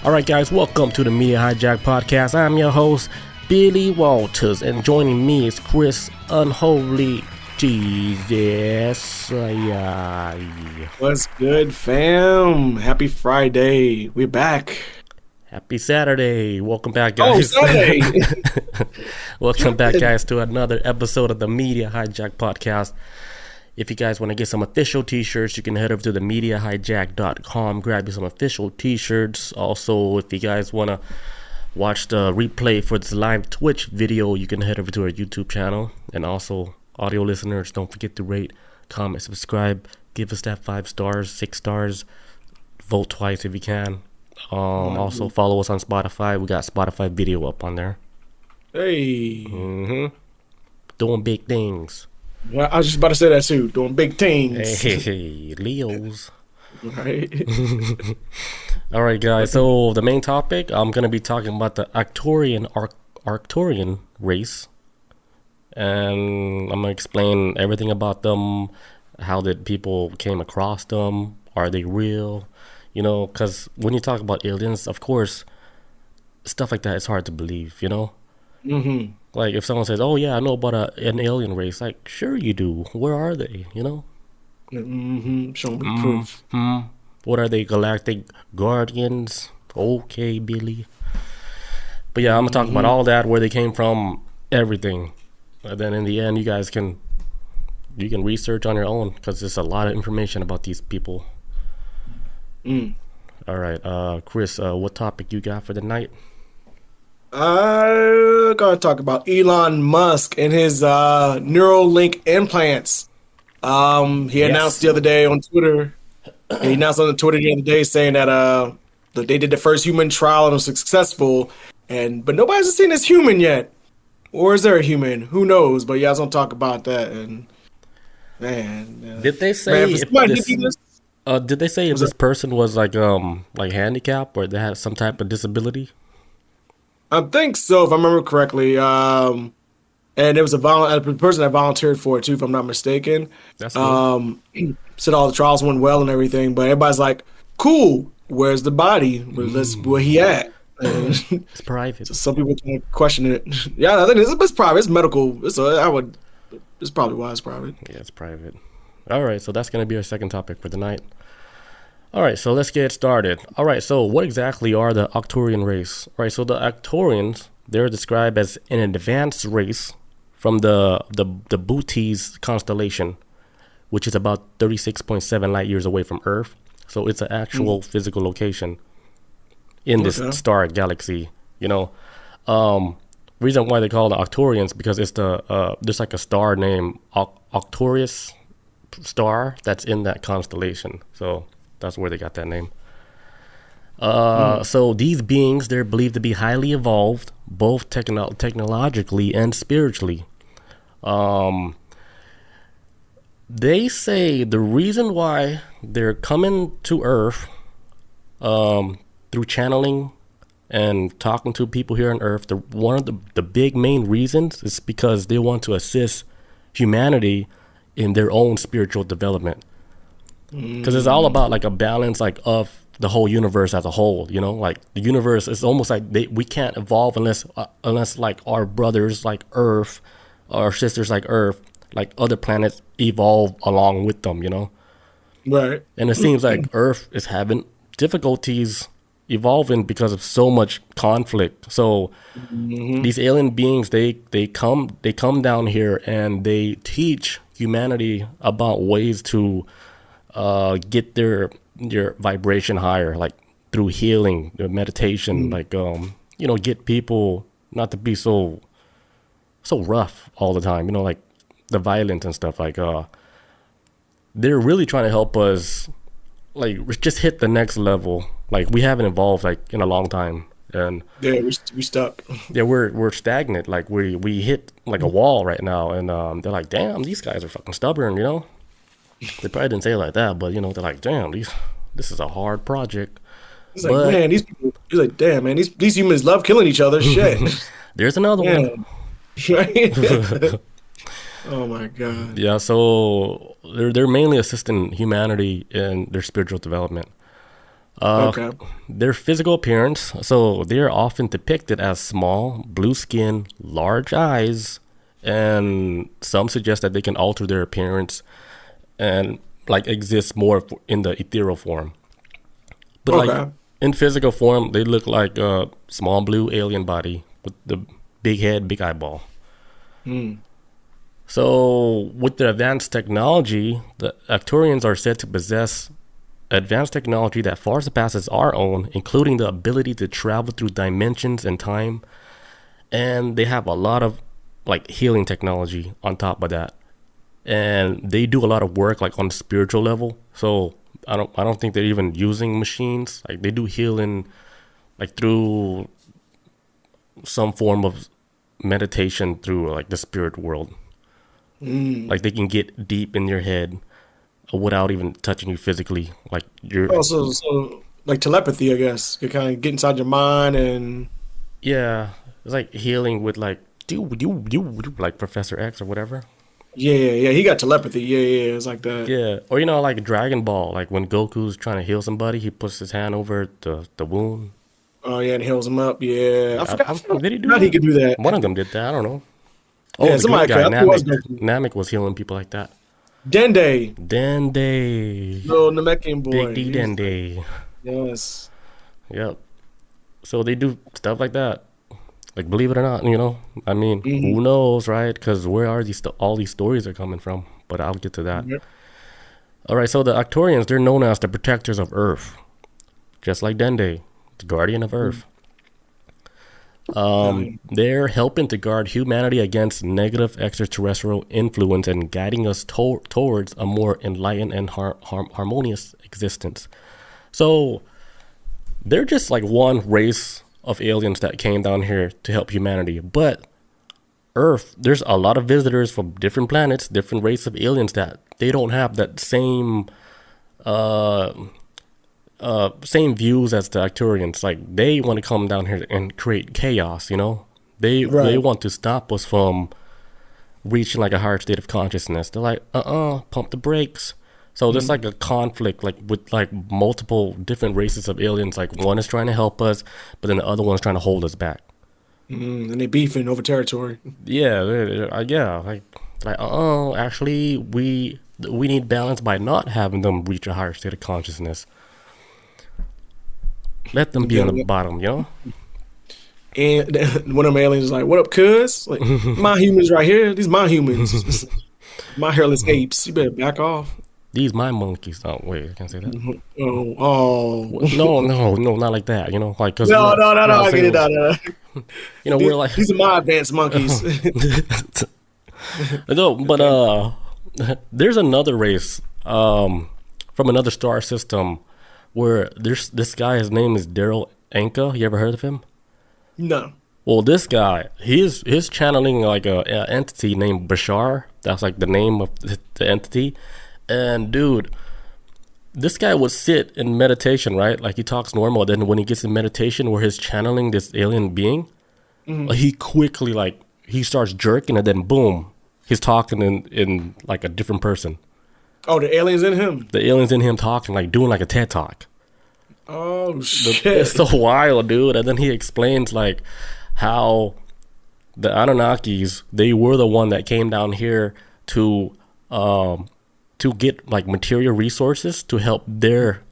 Alright guys, welcome to the Media Hijack Podcast. I'm your host, Billy Walters, and joining me is Chris Unholy Jesus. What's good, fam? Happy Friday. We're back. Happy Saturday. Welcome back, guys. Oh, Saturday. Welcome back, guys, to another episode of the Media Hijack Podcast. If you guys want to get some official t-shirts, you can head over to the MediaHijack.com, grab you some official t-shirts. Also, if you guys want to watch the replay for this live Twitch video, you can head over to our YouTube channel. And also, audio listeners, don't forget to rate, comment, subscribe, give us that 5 stars, 6 stars, vote twice if you can. Also, follow us on Spotify. We got Spotify video up on there. Hey. Doing big things. Well, I was just about to say that too. Doing big things. Hey, Leos. Right. All right, guys. So the main topic, I'm gonna be talking about the Arcturian race, and I'm gonna explain everything about them. How did people came across them? Are they real? You know, because when you talk about aliens, of course, stuff like that is hard to believe. You know. Mm-hmm. Like if someone says, "Oh yeah, I know about an alien race," like sure you do. Where are they? You know. Show me proof. What are they? Galactic Guardians? Okay, Billy. But yeah, I'm gonna talk about all that, where they came from, everything. And then in the end, you guys can research on your own because there's a lot of information about these people. All right, Chris, what topic you got for the night? I'm gonna talk about Elon Musk and his Neuralink implants. He announced the other day on Twitter. He announced on Twitter the other day saying that they did the first human trial and it was successful, but nobody's seen this human yet. Or is there a human? Who knows? But yeah, I was gonna talk about that. And man, did they say did they say if this person was like handicapped or they had some type of disability? I think so, if I remember correctly. And it was a person that volunteered for it too, if I'm not mistaken. That's cool. Said all the trials went well and everything, but everybody's like, "Cool, where's the body? Where he at?" And it's private. So some people can question it. Yeah, I think it's private. It's medical. It's probably why it's private. Yeah, it's private. All right, so that's gonna be our second topic for the night. All right, so let's get started. All right, so what exactly are the Arcturian race? All right, so the Arcturians, they're described as an advanced race from the Bootes constellation, which is about 36.7 light years away from Earth. So it's an actual physical location in this star galaxy. You know, reason why they call it Arcturians because it's there's like a star named Arcturus star that's in that constellation. So that's where they got that name. So these beings, they're believed to be highly evolved, both technologically and spiritually. They say the reason why they're coming to Earth through channeling and talking to people here on Earth, one of the big main reasons is because they want to assist humanity in their own spiritual development. Because it's all about like a balance like of the whole universe as a whole, you know, like the universe is almost like we can't evolve unless like our brothers like Earth, our sisters like Earth, like other planets evolve along with them, you know. Right. And it seems like Earth is having difficulties evolving because of so much conflict. So these alien beings, they come down here and they teach humanity about ways to get their vibration higher, like through healing, meditation, like you know, get people not to be so rough all the time, you know, like the violence and stuff. Like they're really trying to help us like just hit the next level. Like we haven't evolved like in a long time, and yeah, we're stuck. Yeah, we're stagnant. Like we hit like a wall right now, and they're like, damn, these guys are fucking stubborn, you know. They probably didn't say it like that, but you know, they're like, damn, this is a hard project. He's like, man, these people. He's like, damn, man, these humans love killing each other. Shit. There's another one. Oh my god. Yeah, so they're mainly assisting humanity in their spiritual development. Okay. Their physical appearance, so they're often depicted as small, blue skin, large eyes, and some suggest that they can alter their appearance and like exist more in the ethereal form. But like in physical form, they look like a small blue alien body with the big head, big eyeball. So with their advanced technology, the Arcturians are said to possess advanced technology that far surpasses our own, including the ability to travel through dimensions and time. And they have a lot of like healing technology on top of that. And they do a lot of work like on the spiritual level. So I don't think they're even using machines. Like they do healing like through some form of meditation through like the spirit world. Like they can get deep in your head without even touching you physically. Like you're so like telepathy, I guess. You kind of get inside your mind and it's like healing with like like Professor X or whatever. Yeah. He got telepathy. Yeah. It's like that. Yeah, or like Dragon Ball. Like when Goku's trying to heal somebody, he puts his hand over the wound. Oh yeah, and heals him up. Yeah, I forgot. Did he do that? That? He could do that. One of them did that. I don't know. Oh, Yeah, the somebody green guy, was Namek was healing people like that. Dende, little Namekian boy, Big D Dende. Yes. Yep. So they do stuff like that. Like, believe it or not, I mean, who knows, right? Because where are all these stories are coming from? But I'll get to that. Yep. All right, so the Arcturians, they're known as the protectors of Earth. Just like Dende, the guardian of Earth. They're helping to guard humanity against negative extraterrestrial influence and guiding us towards a more enlightened and harmonious existence. So they're just like one race of aliens that came down here to help humanity. But Earth, there's a lot of visitors from different planets, different races of aliens that they don't have that same same views as the Arcturians. Like they want to come down here and create chaos, They want to stop us from reaching like a higher state of consciousness. They're like, pump the brakes. So there's like a conflict like with like multiple different races of aliens. Like one is trying to help us, but then the other one's trying to hold us back. And they beefing over territory. Yeah. Like actually we need balance by not having them reach a higher state of consciousness. Let them be on the bottom, And one of them aliens is like, "What up, cuz? Like, my humans right here. These my humans. My hairless apes. You better back off. These my monkeys." Oh wait, I can't say that. No, not like that. Like cause no. I get it. We're like these are my advanced monkeys. No, but there's another race from another star system where there's this guy. His name is Daryl Anka. You ever heard of him? No. Well, this guy, he's channeling like a entity named Bashar. That's like the name of the entity. And dude, this guy would sit in meditation, right? Like he talks normal. Then when he gets in meditation where he's channeling this alien being, he quickly like he starts jerking, and then boom, he's talking in like a different person. Oh, the aliens in him. The aliens in him talking, like doing like a TED talk. Oh shit! It's so wild, dude. And then he explains like how the Anunnakis, they were the one that came down here to get like material resources to help their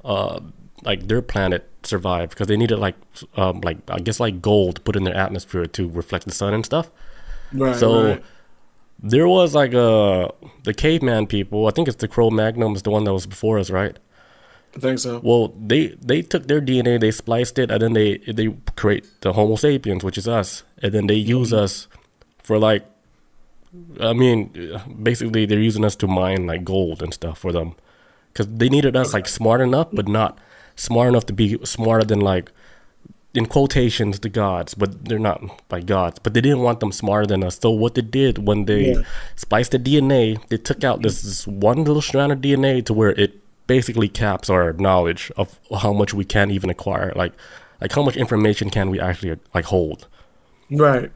planet survive, because they needed like I guess like gold to put in their atmosphere to reflect the sun and stuff. Right. So there was like the caveman people. I think it's the Cro-Magnon is the one that was before us, right? I think so. Well, they took their DNA, they spliced it, and then they create the Homo sapiens, which is us, and then they use us for like, I mean, basically they're using us to mine like gold and stuff for them, because they needed us like smart enough, but not smart enough to be smarter than like, in quotations, the gods, but they're not like gods, but they didn't want them smarter than us. So what they did when they spliced the DNA, they took out this one little strand of DNA to where it basically caps our knowledge of how much we can even acquire, like how much information can we actually like hold. Right.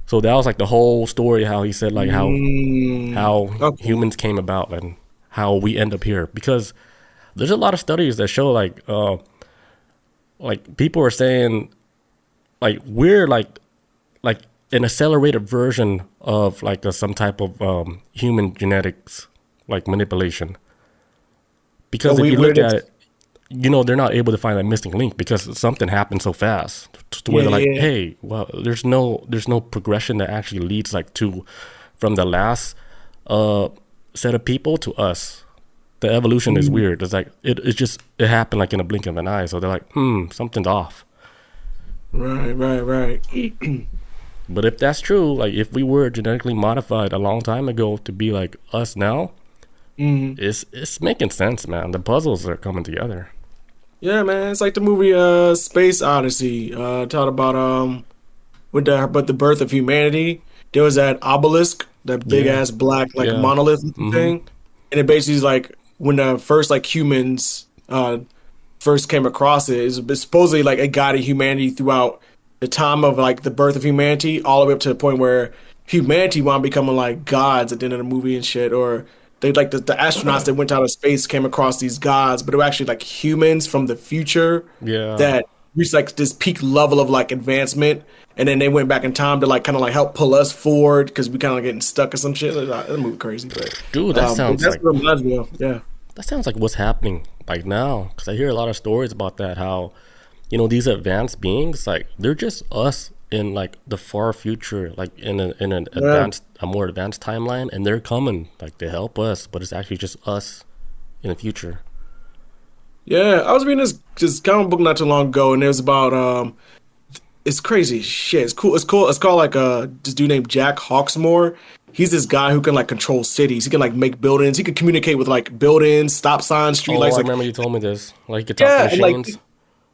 So that was like the whole story, how he said like how humans came about and how we end up here, because there's a lot of studies that show like like people are saying like we're like an accelerated version of like some type of human genetics like manipulation. Because So if you we're look at just, it, they're not able to find that missing link because something happened so fast to where yeah, they're like, yeah. hey, well, there's no progression that actually leads like to from the last set of people to us. The evolution is Mm, weird. It's like it happened like in a blink of an eye. So they're like, something's off. right, right, right. But if that's true, like if we were genetically modified a long time ago to be like us now, Mm. it's making sense, man. The puzzles are coming together. Yeah, man. It's like the movie Space Odyssey. Talked about with the birth of humanity. There was that obelisk, that big Yeah, ass black like yeah. monolith Mm-hmm. thing, and it basically is like when the first like humans first came across it, it's supposedly like it guided humanity throughout the time of like the birth of humanity, all the way up to the point where humanity wound becoming like gods at the end of the movie and shit, or they like the astronauts that went out of space came across these gods, but they were actually like humans from the future Yeah. that reached like this peak level of like advancement, and then they went back in time to like kind of like help pull us forward because we kind of getting stuck or some shit. That movie crazy, but Dude, that sounds that's like what it reminds me of. Yeah. what's happening like now. Because I hear a lot of stories about that. How these advanced beings, like they're just us in like the far future, like Yeah. a more advanced timeline, and they're coming like to help us, but it's actually just us in the future. Yeah, I was reading this comic book not too long ago, and it was about it's crazy shit. It's cool. It's cool. It's called like this dude named Jack Hawksmoor. He's this guy who can like control cities. He can like make buildings. He can communicate with like buildings, stop signs, street Oh, lights. I Like remember you told me this. Like you could talk to yeah, and like machines.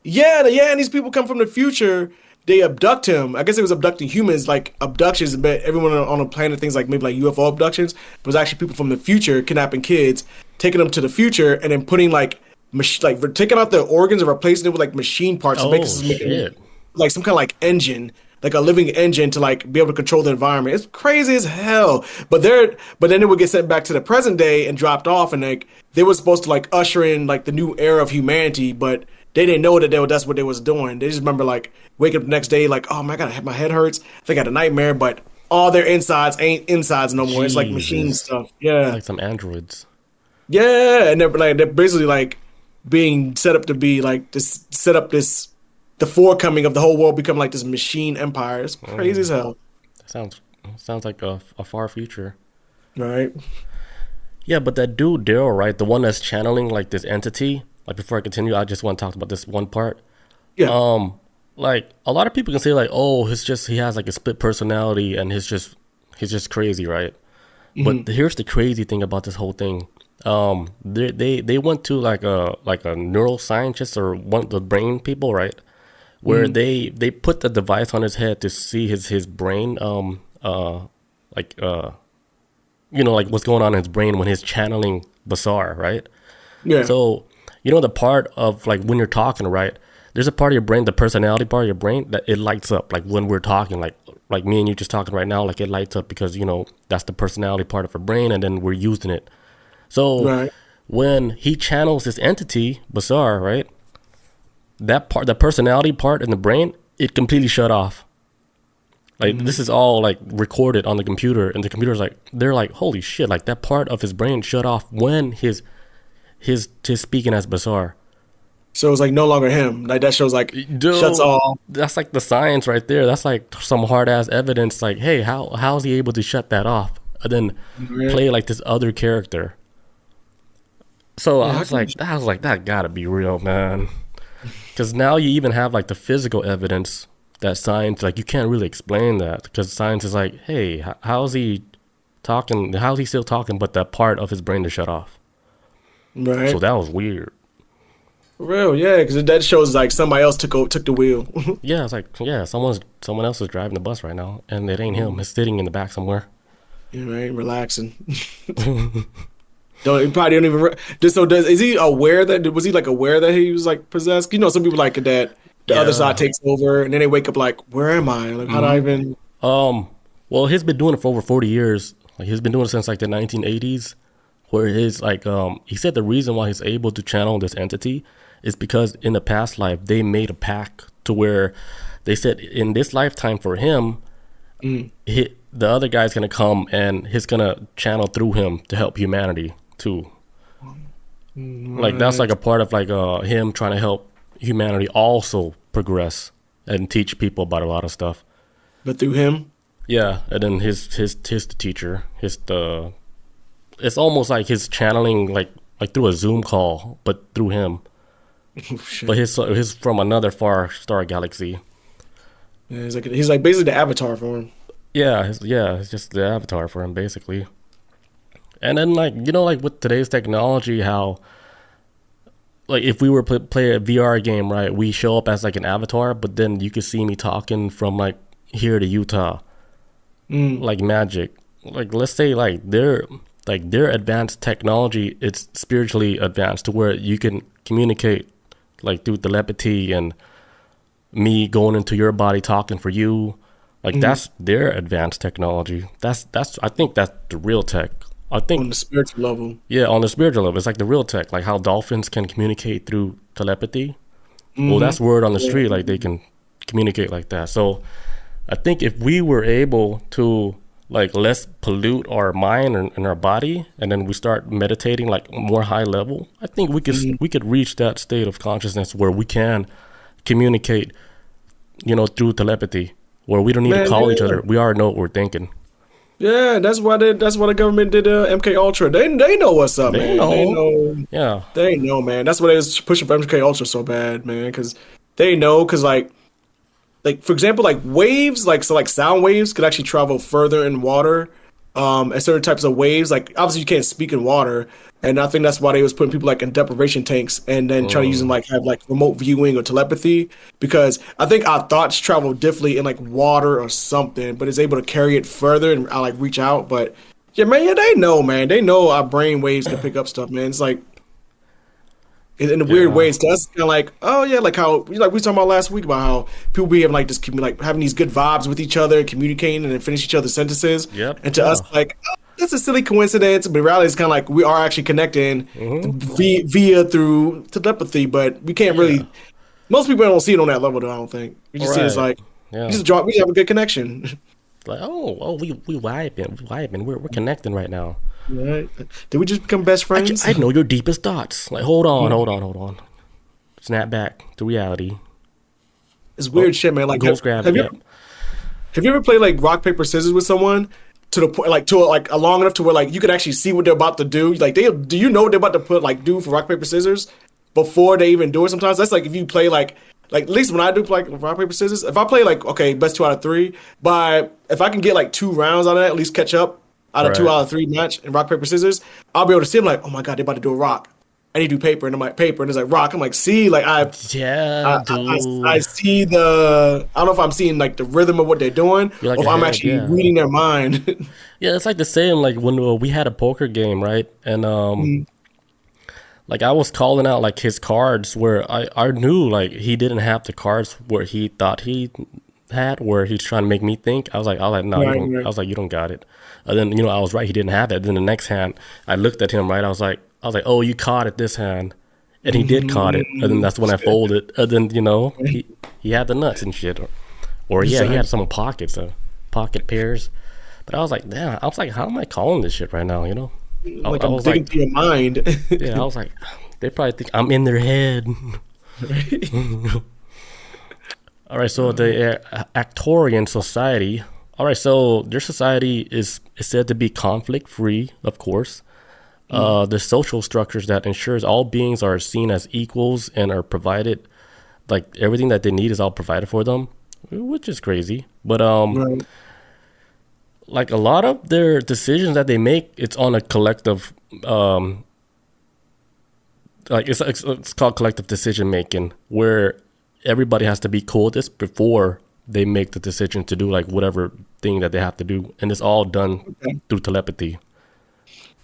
yeah, yeah. And these people come from the future. They abduct him. I guess it was abducting humans, like abductions. But everyone on the planet thinks like maybe like UFO abductions. But it was actually people from the future kidnapping kids, taking them to the future, and then putting like like we're taking out the organs and replacing it with like machine parts to make Oh us making shit. like some kind of like engine, like a living engine to like be able to control the environment. It's crazy as hell. But then it would get sent back to the present day and dropped off, and like they were supposed to like usher in like the new era of humanity, but they didn't know that that's what they was doing. They just remember like waking up the next day like, oh my god, my head hurts. I think I had a nightmare, but all their insides ain't insides no more. It's like machine Jesus. stuff. It's Yeah, like some androids. yeah, and they're basically like being set up to be like this set up this the forecoming of the whole world become like this machine empire. It's crazy as hell, That sounds like a far future. right? Yeah, but that dude Daryl, right? The one that's channeling like this entity. Like before I continue, I just want to talk about this one part. Yeah. Like a lot of people can say like, oh, he has like a split personality and he's just crazy, right? But here's the crazy thing about this whole thing. They went to like a neuroscientist or one of the brain people, right? Where they put the device on his head to see his brain like like what's going on in his brain when he's channeling Basar, right? Yeah. So the part of like when you're talking, right? There's a part of your brain, the personality part of your brain, that it lights up like when we're talking, like me and you just talking right now, like it lights up because that's the personality part of our brain, and then we're using it. So Right. when he channels this entity, Basar, right? That part, the personality part in the brain, it completely shut off. Like this is all like recorded on the computer, and the computer's like, they're like, holy shit! Like that part of his brain shut off when his speaking as Basar. So it's like no longer him. Like that shows like shuts Dude, off. that's like the science right there. That's like some hard ass evidence. Like, hey, how is he able to shut that off and then Right. play like this other character? So Yeah, I was like, that gotta be real, man. Because now you even have like the physical evidence that science, like you can't really explain that because science is like, hey, how's he talking? How's he still talking? But that part of his brain is shut off. So Right. that was weird. For real, yeah, because that shows like somebody else took the wheel. Yeah, it's like, yeah, someone else is driving the bus right now, and it ain't him. It's sitting in the back somewhere. Yeah, right, relaxing. Don't he probably don't even. Just so does is he aware that was he like aware that he was like possessed? You know, some people like that. The other side Yeah. takes over, and then they wake up like, "Where am I? Like, how do I even?" Well, he's been doing it for over 40 years. Like he's been doing it since like the 1980s, where his like he said the reason why he's able to channel this entity is because in the past life they made a pact to where they said in this lifetime for him, the other guy's gonna come and he's gonna channel through him to help humanity too. Like that's like a part of like him trying to help humanity also progress and teach people about a lot of stuff. But through him? Yeah, and then his the teacher, it's almost like his channeling like through a Zoom call, but through him. Oh, shit. But his from another far star galaxy. Yeah, he's like basically the avatar for him. Yeah, it's just the avatar for him basically. And then like like with today's technology, how like if we were play a VR game, right? We show up as like an avatar, but then you could see me talking from like here to Utah, like magic. Like let's say like their advanced technology, it's spiritually advanced to where you can communicate like through telepathy and me going into your body talking for you. Like that's their advanced technology. That's I think that's the real tech. I think on the spiritual level. Yeah, on the spiritual level, it's like the real tech, like how dolphins can communicate through telepathy. Well, that's word on the street, like they can communicate like that. So I think if we were able to like less pollute our mind and our body, and then we start meditating like more high level, I think we could reach that state of consciousness where we can communicate, through telepathy, where we don't need to call each other. We already know what we're thinking. Yeah, that's why the government did MK Ultra. They know what's up, man. They know. Yeah, they know, man. That's why they was pushing for MK Ultra so bad, man. Because they know, like for example, like waves, like sound waves could actually travel further in water. And certain types of waves, like obviously you can't speak in water, and I think that's why they was putting people like in deprivation tanks and then trying to use them like have like remote viewing or telepathy, because I think our thoughts travel differently in like water or something, but it's able to carry it further and like reach out. But yeah, man, they know our brain waves can pick up stuff, man. It's like in a weird ways to us, it's kind of like, oh yeah, like how we were talking about last week about how people be having like this, like having these good vibes with each other, communicating and then finish each other's sentences. Yep. And to us, like, oh, that's a silly coincidence, but in reality, it's kind of like we are actually connecting via through telepathy, but we can't really. Most people don't see it on that level, though. I don't think we just see it as like we have a good connection. Like we vibing, we're connecting right now. Right. Did we just become best friends? I know your deepest thoughts. Like, hold on. Snap back to reality. It's weird shit, man. Like, have you ever played like rock paper scissors with someone to the point, like long enough to where like you could actually see what they're about to do? Like, do you know what they're about to do for rock paper scissors before they even do it? Sometimes that's like if you play like at least when I do like rock paper scissors, if I play like best 2 out of 3, but if I can get like 2 rounds out of that, at least catch up. Out of 2 out of 3 match in rock, paper, scissors, I'll be able to see them like, oh my God, they're about to do a rock. I need to do paper. And I'm like, paper. And it's like rock. I'm like, see, like I see I don't know if I'm seeing like the rhythm of what they're doing or if I'm actually reading their mind. Yeah, it's like the same, like when we had a poker game, right? And like I was calling out like his cards where I knew like he didn't have the cards where he thought he had, where he's trying to make me think. I was like, no, I was like, you don't got it. And then, I was right. He didn't have it. Then the next hand, I looked at him, right? I was like, oh, you caught it this hand. And he did caught it. And then that's when I folded. And then, he had the nuts and shit. Or he had some pockets, pocket pairs. But I was like, damn. I was like, how am I calling this shit right now, Like I was digging through your mind. Yeah, I was like, they probably think I'm in their head. All right, so the Arcturian society. All right, so their society is said to be conflict-free, of course. The social structures that ensures all beings are seen as equals and are provided, like everything that they need is all provided for them, which is crazy. But like a lot of their decisions that they make, it's on a collective, like it's called collective decision making, where everybody has to be cool with this before they make the decision to do like whatever thing that they have to do, and it's all done through telepathy.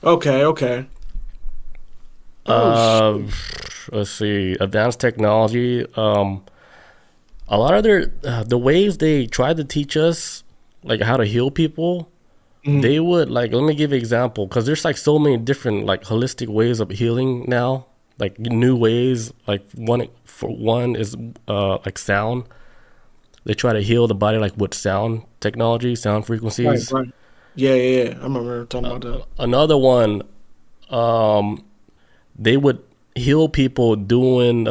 Okay. Let's see, advanced technology. A lot of the ways they try to teach us like how to heal people, they would like, let me give you an example, because there's like so many different like holistic ways of healing now like new ways. Like one is like sound. They try to heal the body like with sound technology, sound Right, frequencies. right. Yeah. I remember talking about that. Another one, they would heal people doing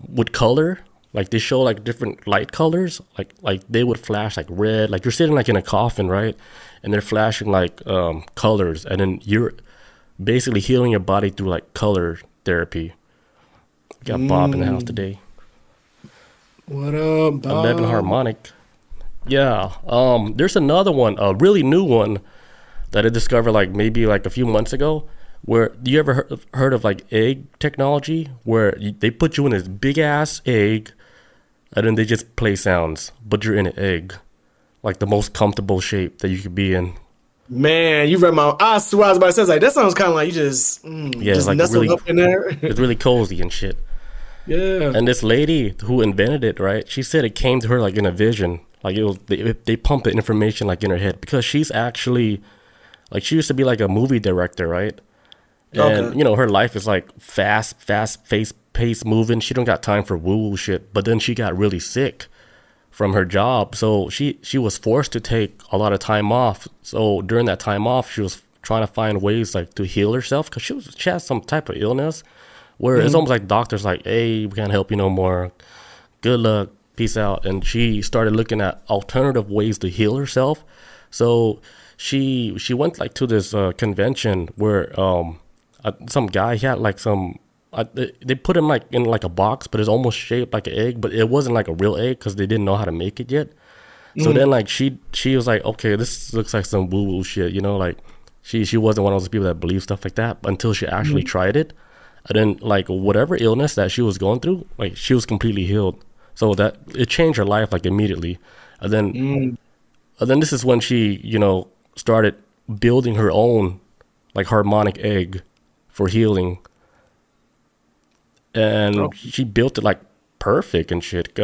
with color. Like they show like different light colors. Like they would flash like red. Like you're sitting like in a coffin, right? And they're flashing like colors, and then you're basically healing your body through like color therapy. We got Bob in the house today. What up, 11 Bob? harmonic. Yeah. There's another one, a really new one that I discovered like maybe like a few months ago. Where do you ever heard of like egg technology, where they put you in this big ass egg, and then they just play sounds, but you're in an egg, like the most comfortable shape that you could be in. Man, you read my. I swear I was about to say, like, that sounds kind of like you just, Yeah, it's just like nestled really, up in there. it's really cozy and shit. Yeah. And this lady who invented it, right? She said it came to her like in a vision, like it was they pump the information like in her head because she's actually like she used to be like a movie director, right? And Okay. you know her life is like fast pace moving. She don't got time for woo woo shit. But then she got really sick from her job, so she was forced to take a lot of time off. So during that time off, she was trying to find ways like to heal herself because she has some type of illness where it's almost like doctors like, hey, we can't help you no more. Good luck, peace out. And she started looking at alternative ways to heal herself. So she went like to this convention where some guy he had like some they put him like in like a box, but it's almost shaped like an egg, but it wasn't like a real egg because they didn't know how to make it yet. So then like she was like, okay, this looks like some woo woo shit, you know, like she wasn't one of those people that believe stuff like that until she actually tried it. And then like whatever illness that she was going through, like she was completely healed. So that it changed her life like immediately. And then this is when she, you know, started building her own like harmonic egg for healing. And Oh, she built it like perfect and shit.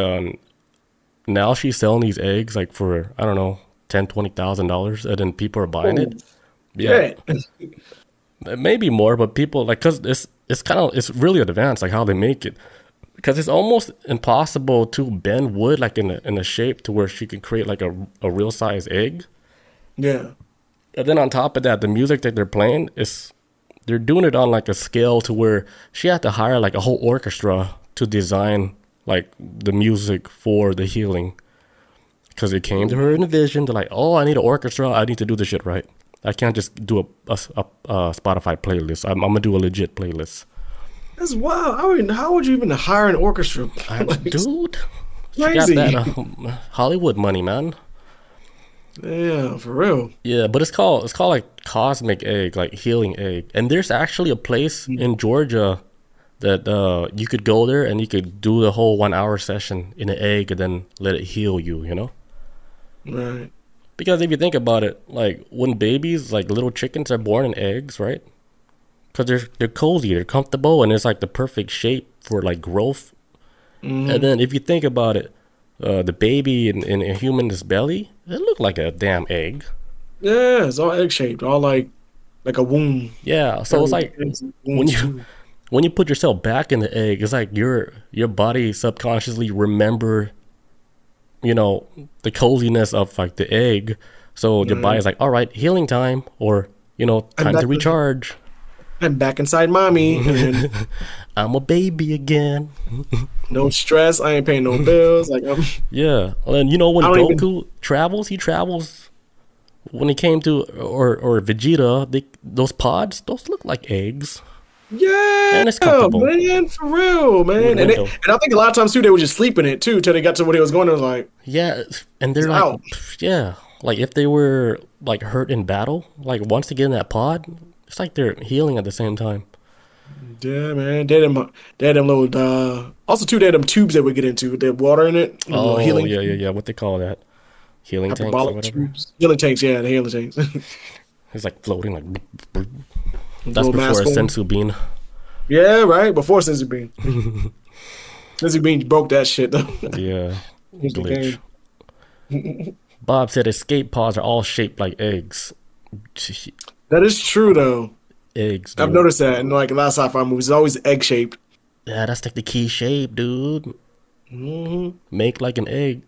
Now she's selling these eggs like for I don't know $10,000-$20,000, and then people are buying it. Yeah, shit. maybe more, but people like because it's kind of it's really advanced like how they make it because it's almost impossible to bend wood like in a shape to where she can create like a real size egg. Yeah. And then on top of that, the music that they're playing is they're doing it on like a scale to where she had to hire like a whole orchestra to design like the music for the healing because it came to her in a vision. They're like, oh, I need an orchestra. I need to do this shit right. I can't just do a Spotify playlist. I'm gonna do a legit playlist. That's wild. I mean, how would you even hire an orchestra? Like, Dude, she got crazy. that Hollywood money, man. Yeah, for real. Yeah, but it's called like Cosmic Egg, like Healing Egg. And there's actually a place in Georgia that you could go there and you could do the whole 1 hour session in an egg and then let it heal you, you know? Right. Because if you think about it, like when babies, like little chickens are born in eggs, right? Because they're cozy, they're comfortable, and it's like the perfect shape for like growth. And then if you think about it, the baby in a human's belly, it looked like a damn egg. Yeah, it's all egg shaped, all like a womb. Yeah, so it's like when you put yourself back in the egg, it's like your body subconsciously remember, you know, the coziness of like the egg. So your body's like, all right, healing time, or you know, I'm time back to recharge. I'm back inside mommy. And I'm a baby again. no stress. I ain't paying no bills. Like Yeah, and you know when I don't even. Goku travels, he travels. When he came to or Vegeta, those pods, those look like eggs, Yeah, and it's comfortable. man, for real, man. With And window. I think a lot of times too, they would just sleep in it too till they got to where they was going. It was like, Yeah, and they're it's like, out. yeah, like if they were like hurt in battle, like once they get in that pod, it's like they're healing at the same time. Yeah, man. They had them little. Also, too, they had them tubes that we get into. They had water in it. Them little Oh healing, yeah. What they call that? Healing tanks or hyperbolic whatever. tubes. Healing tanks. Yeah, the healing tanks. It's like floating like. That's little before mask a on. sensu bean. Yeah, right. Before Senzu Bean. Senzu Bean broke that shit though. Yeah, Here's the glitch. game. Bob said escape pods are all shaped like eggs. That is true though. Eggs, I've dude. noticed that in like a lot of sci-fi movies, it's always egg shaped. Yeah, that's like the key shape, dude. Make like an egg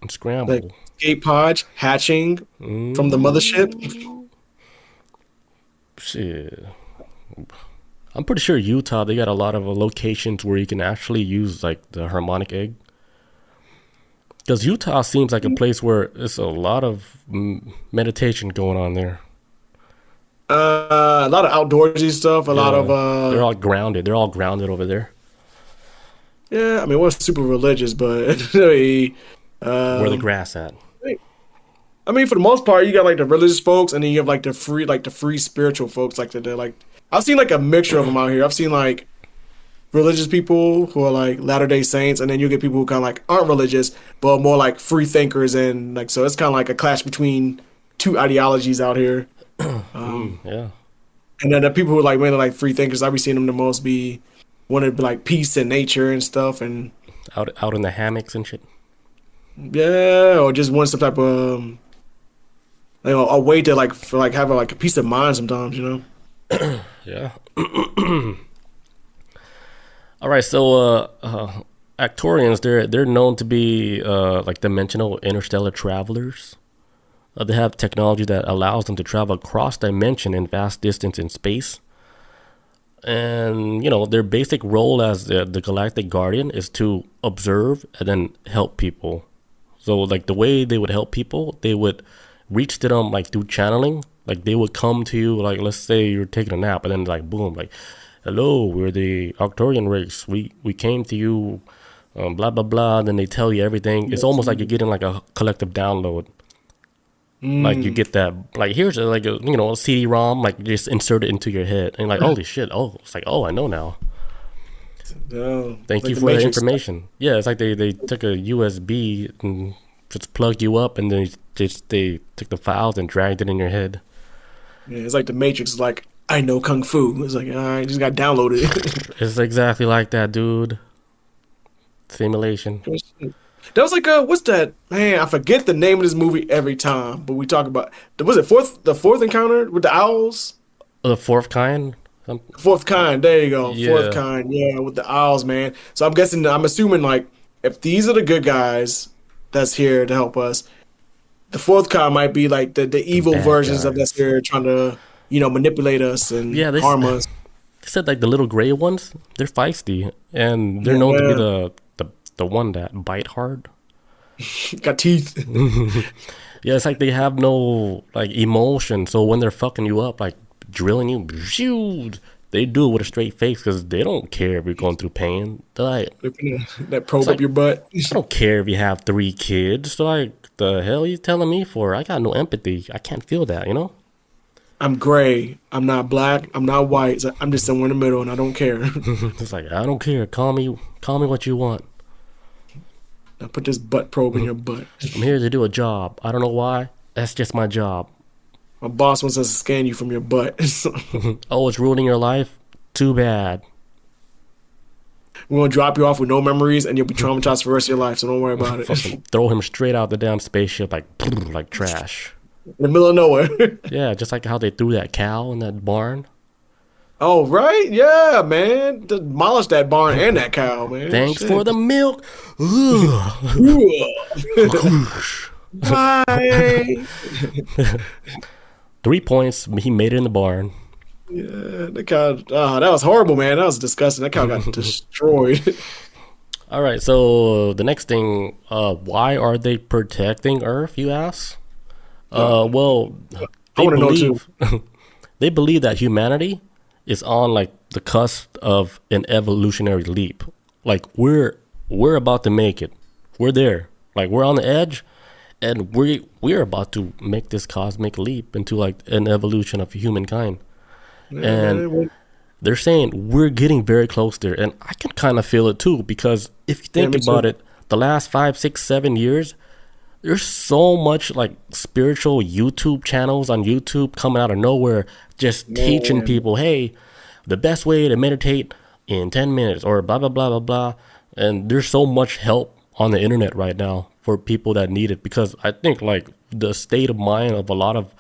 and Like scramble. escape pods hatching from the mothership. Shit. I'm pretty sure Utah, they got a lot of locations where you can actually use like the harmonic egg. Because Utah seems like a place where there's a lot of meditation going on there. A lot of outdoorsy stuff. A lot of Yeah. They're all grounded. They're all grounded over there. yeah. I mean, we're super religious, but I Where the grass at? mean, for the most part, you got like the religious folks, and then you have like the free spiritual folks. Like they're like, I've seen like a mixture of them out here. I've seen like religious people who are like Latter-day Saints, and then you get people who kind of like aren't religious, but more like free thinkers, and like so it's kind of like a clash between two ideologies out here. Yeah. And then the people who are like mainly like free thinkers, I be seeing them the most be want to be like peace and nature and stuff, and Out in the hammocks and shit. yeah, or just want some type of a way to like for like have like a peace of mind sometimes, you know. Yeah. All right, so Arcturians, they're known to be like dimensional interstellar travelers. They have technology that allows them to travel across dimension and vast distance in space. And their basic role as the Galactic Guardian is to observe and then help people. So like the way they would help people, they would reach to them like through channeling. Like they would come to you, like let's say you're taking a nap, and then like boom, like hello, we're the Arcturian race. We came to you, blah blah blah. And then they tell you everything. It's almost like you're getting like a collective download. Like you get that, like here's like a CD-ROM, like just insert it into your head, and like holy shit, oh it's like oh I know now. Thank like you the for the Matrix. information. Yeah, it's like they took a USB and just plugged you up, and then they took the files and dragged it in your head. Yeah, it's like the Matrix is like, I know Kung Fu. It's like, all right, just got downloaded. It's exactly like that, dude. Simulation. That was like, what's that? Man, I forget the name of this movie every time, but we talk about, was it the fourth encounter with the owls? The fourth kind. Fourth kind, there you go. Yeah. Fourth kind, yeah, with the owls, man. So I'm assuming like, if these are the good guys that's here to help us, the fourth kind might be like the evil bad versions of guys. that's here trying to, manipulate us and Yeah, harm us. They said like the little gray ones, they're feisty, and they're known to be Yeah. the one that bite hard. Got teeth. Yeah, it's like they have no like emotion. So when they're fucking you up, like drilling you, shoot, they do it with a straight face because they don't care if you're going through pain. They're like, That probe like- up your butt. I don't care if you have 3 kids. They're like, the hell you telling me for? I got no empathy. I can't feel that, you know? I'm gray. I'm not black. I'm not white. So I'm just somewhere in the middle, and I don't care. It's like I don't care. Call me what you want. I put this butt probe in your butt. I'm here to do a job. I don't know why. That's just my job. My boss wants us to scan you from your butt. Oh, it's ruining your life? Too bad. We're gonna drop you off with no memories, and you'll be traumatized for the rest of your life. So don't worry about it. Fucking throw him straight out the damn spaceship like trash. In the middle of nowhere. Yeah, just like how they threw that cow in that barn. Oh right, yeah, man. Demolish that barn and that cow, man. Thanks Shit. for the milk. Ugh. Bye. 3 points. He made it in the barn. Yeah, the cow. Oh, that was horrible, man. That was disgusting. That cow got destroyed. All right, so the next thing, why are they protecting Earth, you ask? Well, I they want to know too. believe they believe that humanity is on like the cusp of an evolutionary leap. Like we're about to make it. We're there. Like we're on the edge, and we're about to make this cosmic leap into like an evolution of humankind. And they're saying we're getting very close there, and I can kind of feel it too, because if you think me about too. it, the last 5, 6, 7 years, there's so much like spiritual YouTube channels on YouTube coming out of nowhere, just teaching people, hey, the best way to meditate in 10 minutes or blah blah blah blah blah. And there's so much help on the internet right now for people that need it, because I think like the state of mind of a lot of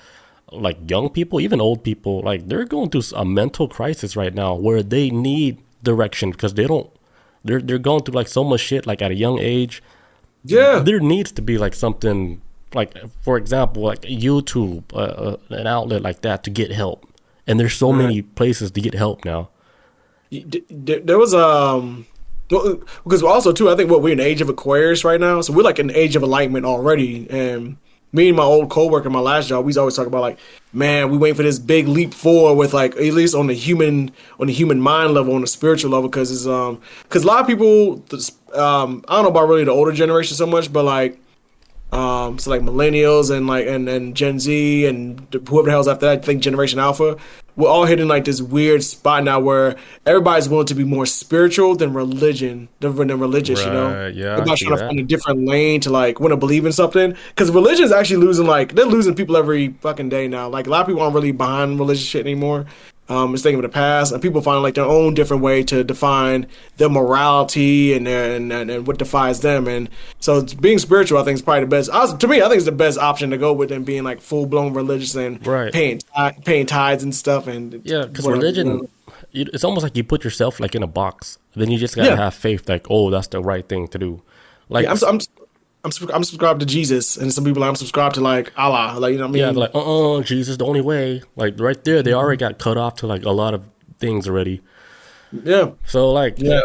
like young people, even old people, like they're going through a mental crisis right now where they need direction because they're going through like so much shit like at a young age. Yeah. There needs to be like something like, for example, like YouTube, an outlet like that to get help. And there's so many places to get help now. There was because also too, I think we're in the age of Aquarius right now, so we're like in the age of enlightenment already. And me and my old coworker, my last job, we always talk about like, man, we waiting for this big leap forward with like at least on the human mind level, on the spiritual level, because it's because a lot of people, I don't know about really the older generation so much, but like. So like millennials and like and Gen Z and whoever the hell's after that, I think Generation Alpha, we're all hitting like this weird spot now where everybody's willing to be more spiritual than religious, Right, you know? yeah, They're I not see trying to that. find a different lane to like want to believe in something. Because religion is actually losing, like, they're losing people every fucking day now. Like, a lot of people aren't really behind religious shit anymore. It's thinking of the past, and people find like their own different way to define their morality and what defines them. And so being spiritual, I think, is probably the best. To me, I think it's the best option to go with than being like full blown religious and Right. paying tithes and stuff. And Yeah, because whatever, you religion, know. it's almost like you put yourself like in a box. Then you just gotta Yeah. have faith, like, oh, that's the right thing to do. Like, Yeah, I'm subscribed to Jesus, and some people I'm subscribed to like Allah, like, you know what I yeah, mean? they're like, Jesus, the only way. Like right there, they already got cut off to like a lot of things already. Yeah, So like, yeah,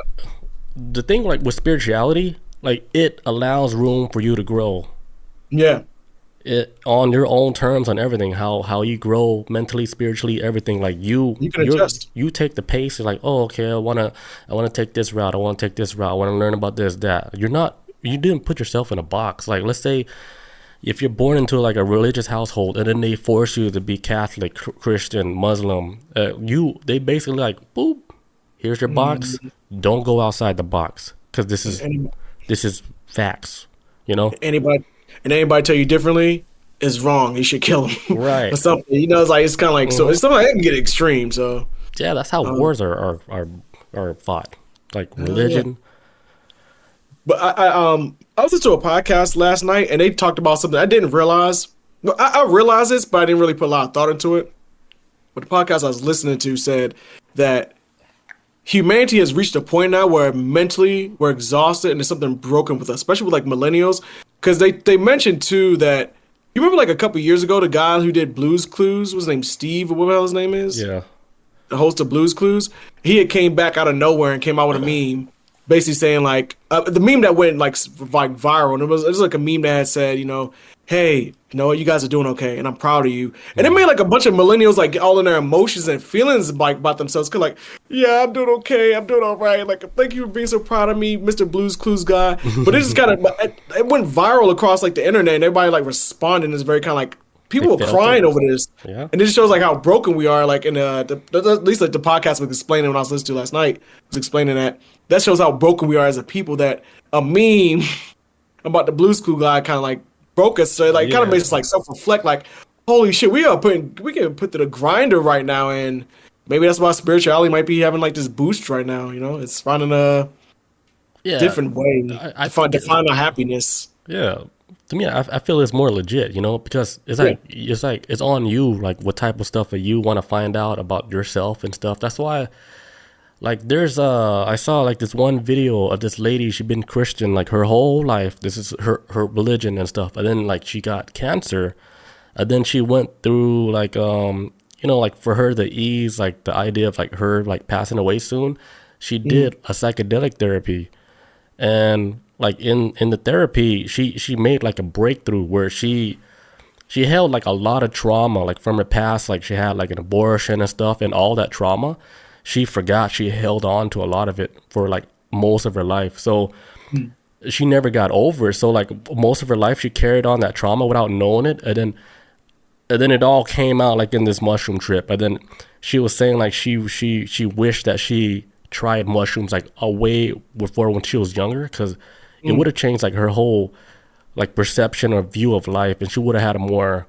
the thing like with spirituality, like it allows room for you to grow. yeah, It on your own terms on everything, how you grow mentally, spiritually, everything. Like you can adjust. you take the pace. You're like, oh, okay, I wanna take this route. I want to take this route. I want to learn about this, that. You didn't put yourself in a box. Like, let's say if you're born into like a religious household and then they force you to be Catholic, Christian, Muslim, they basically like, boop, here's your box. Don't go outside the box because this is facts. You know, Anybody tell you differently is wrong. You should kill them, right? or something. You know, it's kind of like so. It's something like that can get extreme. So Yeah, that's how wars are fought. Like religion. but I was listening to a podcast last night, and they talked about something I didn't realize. Well, I realized this, but I didn't really put a lot of thought into it. But the podcast I was listening to said that humanity has reached a point now where mentally we're exhausted and there's something broken with us, especially with like millennials. Because they mentioned too that you remember like a couple years ago the guy who did Blue's Clues, was his name Steve or whatever the hell his name is? Yeah. The host of Blue's Clues. He had came back out of nowhere and came out with a meme basically saying like the meme that went like viral, and it was like a meme that had said, you know, hey, you know what, you guys are doing okay, and I'm proud of you. And it made like a bunch of millennials like all in their emotions and feelings like about themselves. Cause like, yeah, I'm doing okay, I'm doing all right. Like, thank you for being so proud of me, Mr. Blue's Clues guy. But it just kind of it went viral across like the internet, and everybody like responded. It's very kind of like people They were felt crying it. over this, Yeah. and it just shows like how broken we are. Like in at least like the podcast was explaining when I was listening to last night was explaining that shows how broken we are as a people. That a meme about the Blue's Clues guy kind of like broke us. So it like kind of Yeah. makes us like self-reflect. Like, holy shit, we can put to the grinder right now, and maybe that's why spirituality might be having like this boost right now. You know, it's finding a Yeah. different way I to find our happiness. Yeah. To me, I feel it's more legit, you know, because it's like it's on you, like what type of stuff that you want to find out about yourself and stuff. That's why, like, there's I saw like this one video of this lady. She'd been Christian like her whole life. This is her religion and stuff. And then like she got cancer, and then she went through like you know, like for her to ease like the idea of like her like passing away soon, she did a psychedelic therapy. And like in the therapy, she made like a breakthrough where she held like a lot of trauma like from her past, like she had like an abortion and stuff, and all that trauma she forgot. She held on to a lot of it for like most of her life, so she never got over it. So like most of her life she carried on that trauma without knowing it, and then it all came out like in this mushroom trip. And then she was saying like she wished that she tried mushrooms like a way before when she was younger, because it would have changed like her whole like perception or view of life, and she would have had a more,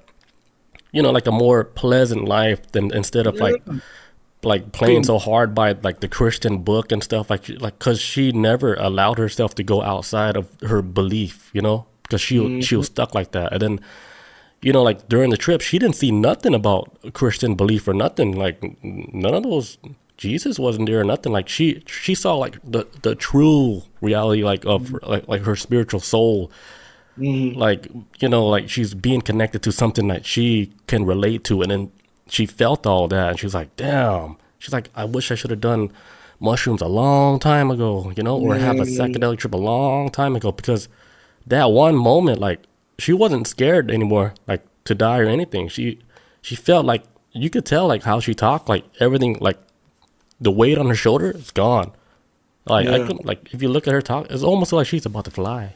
you know, like a more pleasant life than instead of like playing so hard by like the Christian book and stuff, like because she never allowed herself to go outside of her belief, you know, because she was stuck like that. And then, you know, like during the trip she didn't see nothing about Christian belief or nothing, like none of those Jesus wasn't there or nothing. Like she saw like the true reality, like of like her spiritual soul. Like, you know, like she's being connected to something that she can relate to, and then she felt all that, and she was like, damn. She's like, I wish I should have done mushrooms a long time ago, you know, or have a psychedelic trip a long time ago, because that one moment, like, she wasn't scared anymore, like, to die or anything. She felt like, you could tell, like, how she talked, like, everything, like, the weight on her shoulder is gone. Like, I could, like, if you look at her talk, it's almost like she's about to fly.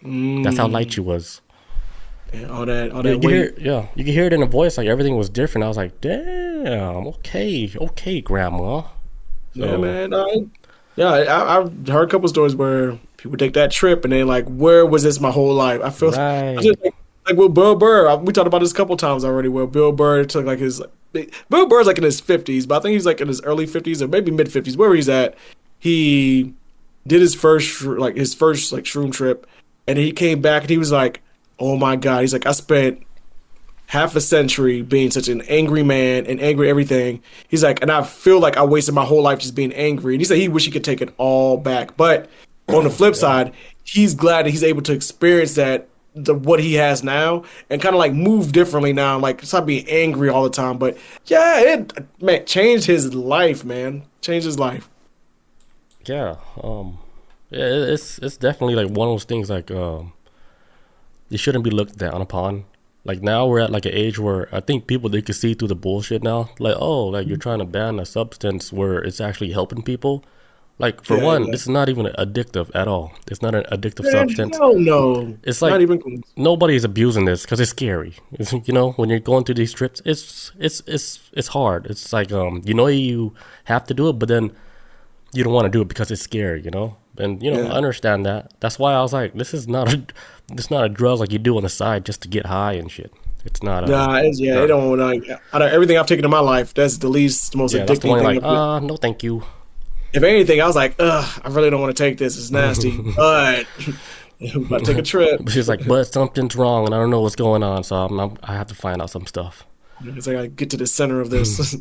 That's how light she was. Yeah, all that weight. You can hear it in the voice. Like everything was different. I was like, damn, okay, Grandma. So, yeah, man. I've heard a couple stories where people take that trip and then like, where was this my whole life? I feel like with Bill Burr. We talked about this a couple times already. Where Bill Burr took like Bill Burr's like in his 50s, but I think he's like in his early 50s or maybe mid 50s. Where he's at, he did his first shroom trip. And he came back and he was like, oh my God. He's like, I spent half a century being such an angry man and angry at everything. He's like, and I feel like I wasted my whole life just being angry. And he said he wish he could take it all back. But on the flip side, he's glad that he's able to experience what he has now and kind of like move differently now. Like, stop being angry all the time. But yeah, it changed his life, man. Changed his life. Yeah. Yeah, it's definitely like one of those things like it shouldn't be looked down upon. Like now we're at like an age where I think people, they can see through the bullshit now. Like, oh, like you're trying to ban a substance where it's actually helping people. Like for one, this is not even addictive at all. It's not an addictive substance. No, it's like not even close. Nobody's abusing this because it's scary. You know, when you're going through these trips, it's hard. It's like you know you have to do it, but then you don't want to do it because it's scary. You know. And, you know, I understand that. That's why I was like, this is not a drug like you do on the side just to get high and shit. It's not a... it don't, like, out of everything I've taken in my life, that's the most addicting thing. Like, no, thank you. If anything, I was like, I really don't want to take this. It's nasty. But I'm about to take a trip. She's like, but something's wrong and I don't know what's going on. So I have to find out some stuff. It's like I get to the center of this.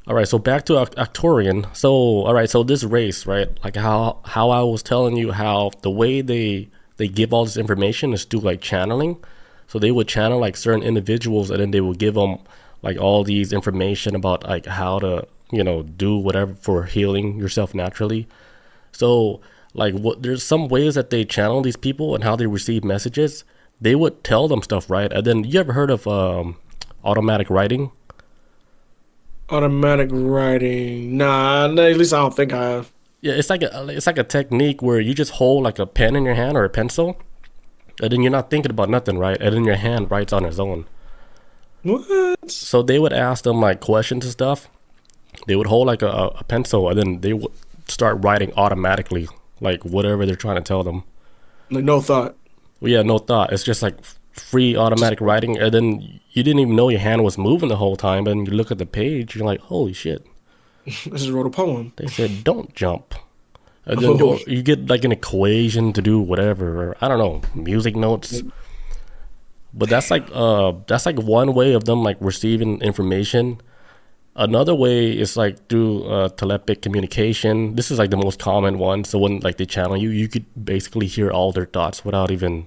All right, so back to Arcturian. So this race, right? Like how I was telling you how the way they give all this information is through like channeling. So they would channel like certain individuals, and then they would give them like all these information about like how to, you know, do whatever for healing yourself naturally. So like there's some ways that they channel these people and how they receive messages. They would tell them stuff, right? And then you ever heard of automatic writing? Automatic writing? Nah, at least I don't think I have. Yeah, it's like a technique where you just hold like a pen in your hand or a pencil, and then you're not thinking about nothing, right? And then your hand writes on its own. What? So they would ask them like questions and stuff. They would hold like a pencil, and then they would start writing automatically, like whatever they're trying to tell them. Like no thought. Well, yeah, no thought. It's just like free automatic writing, and then you didn't even know your hand was moving the whole time. But then you look at the page, you're like, holy shit. I just wrote a poem. They said, don't jump. And then you get like an equation to do whatever, or I don't know, music notes. But that's like one way of them like receiving information. Another way is like through telepathic communication. This is like the most common one. So when like they channel you, you could basically hear all their thoughts without even